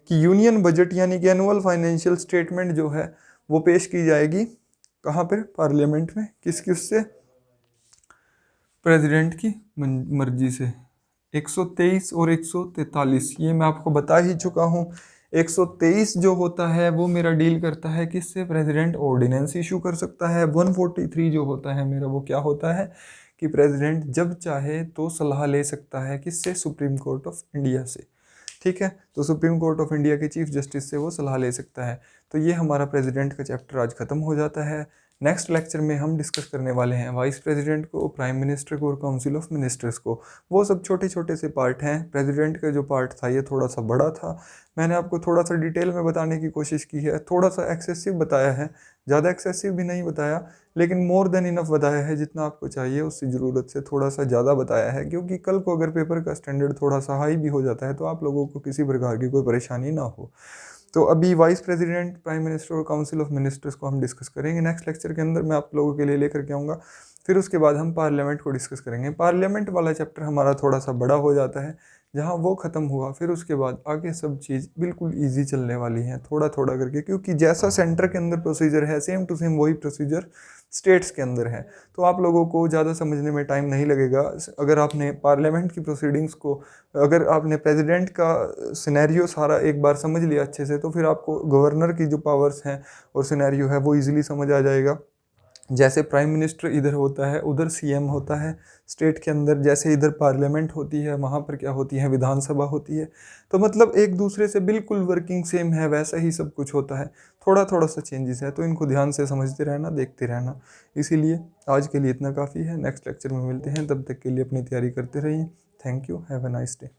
कि यूनियन बजट यानी कि एनुअल फाइनेंशियल स्टेटमेंट जो है वो पेश की जाएगी कहाँ पर, पार्लियामेंट में। किस से? प्रेसिडेंट की मर्जी से। 123 और 143 ये मैं आपको बता ही चुका हूँ। 123 जो होता है वो मेरा डील करता है किससे, प्रेसिडेंट ऑर्डिनेंस इशू कर सकता है। 143 जो होता है मेरा वो क्या होता है कि प्रेसिडेंट जब चाहे तो सलाह ले सकता है किससे, सुप्रीम कोर्ट ऑफ इंडिया से। ठीक है, तो सुप्रीम कोर्ट ऑफ इंडिया के चीफ जस्टिस से वो सलाह ले सकता है। तो ये हमारा प्रेसिडेंट का चैप्टर आज खत्म हो जाता है। नेक्स्ट लेक्चर में हम डिस्कस करने वाले हैं वाइस प्रेसिडेंट को, प्राइम मिनिस्टर को और काउंसिल ऑफ मिनिस्टर्स को। वो सब छोटे छोटे से पार्ट हैं। प्रेसिडेंट का जो पार्ट था ये थोड़ा सा बड़ा था, मैंने आपको थोड़ा सा डिटेल में बताने की कोशिश की है। थोड़ा सा एक्सेसिव बताया है, ज़्यादा एक्सेसिव भी नहीं बताया, लेकिन मोर देन इनफ बताया है। जितना आपको चाहिए उससे ज़रूरत से थोड़ा सा ज़्यादा बताया है, क्योंकि कल को अगर पेपर का स्टैंडर्ड थोड़ा सा हाई भी हो जाता है तो आप लोगों को किसी प्रकार की कोई परेशानी ना हो। तो अभी वाइस प्रेसिडेंट, प्राइम मिनिस्टर और काउंसिल ऑफ मिनिस्टर्स को हम डिस्कस करेंगे नेक्स्ट लेक्चर के अंदर। मैं आप लोगों के लिए लेकर के आऊँगा। फिर उसके बाद हम पार्लियामेंट को डिस्कस करेंगे। पार्लियामेंट वाला चैप्टर हमारा थोड़ा सा बड़ा हो जाता है। जहाँ वो ख़त्म हुआ फिर उसके बाद आगे सब चीज़ बिल्कुल इजी चलने वाली है, थोड़ा थोड़ा करके, क्योंकि जैसा सेंटर के अंदर प्रोसीजर है सेम टू सेम वही प्रोसीजर स्टेट्स के अंदर है। तो आप लोगों को ज़्यादा समझने में टाइम नहीं लगेगा। अगर आपने पार्लियामेंट की प्रोसीडिंग्स को, अगर आपने प्रेसिडेंट का सिनेरियो सारा एक बार समझ लिया अच्छे से, तो फिर आपको गवर्नर की जो पावर्स हैं और सिनेरियो है वो इजीली समझ आ जाएगा। जैसे प्राइम मिनिस्टर इधर होता है उधर सीएम होता है स्टेट के अंदर, जैसे इधर पार्लियामेंट होती है वहाँ पर क्या होती है, विधानसभा होती है। तो मतलब एक दूसरे से बिल्कुल वर्किंग सेम है, वैसा ही सब कुछ होता है। थोड़ा थोड़ा सा चेंजेस है, तो इनको ध्यान से समझते रहना, देखते रहना। इसीलिए आज के लिए इतना काफ़ी है। नेक्स्ट लेक्चर में मिलते हैं, तब तक के लिए अपनी तैयारी करते रहिए। Thank you, have a nice day.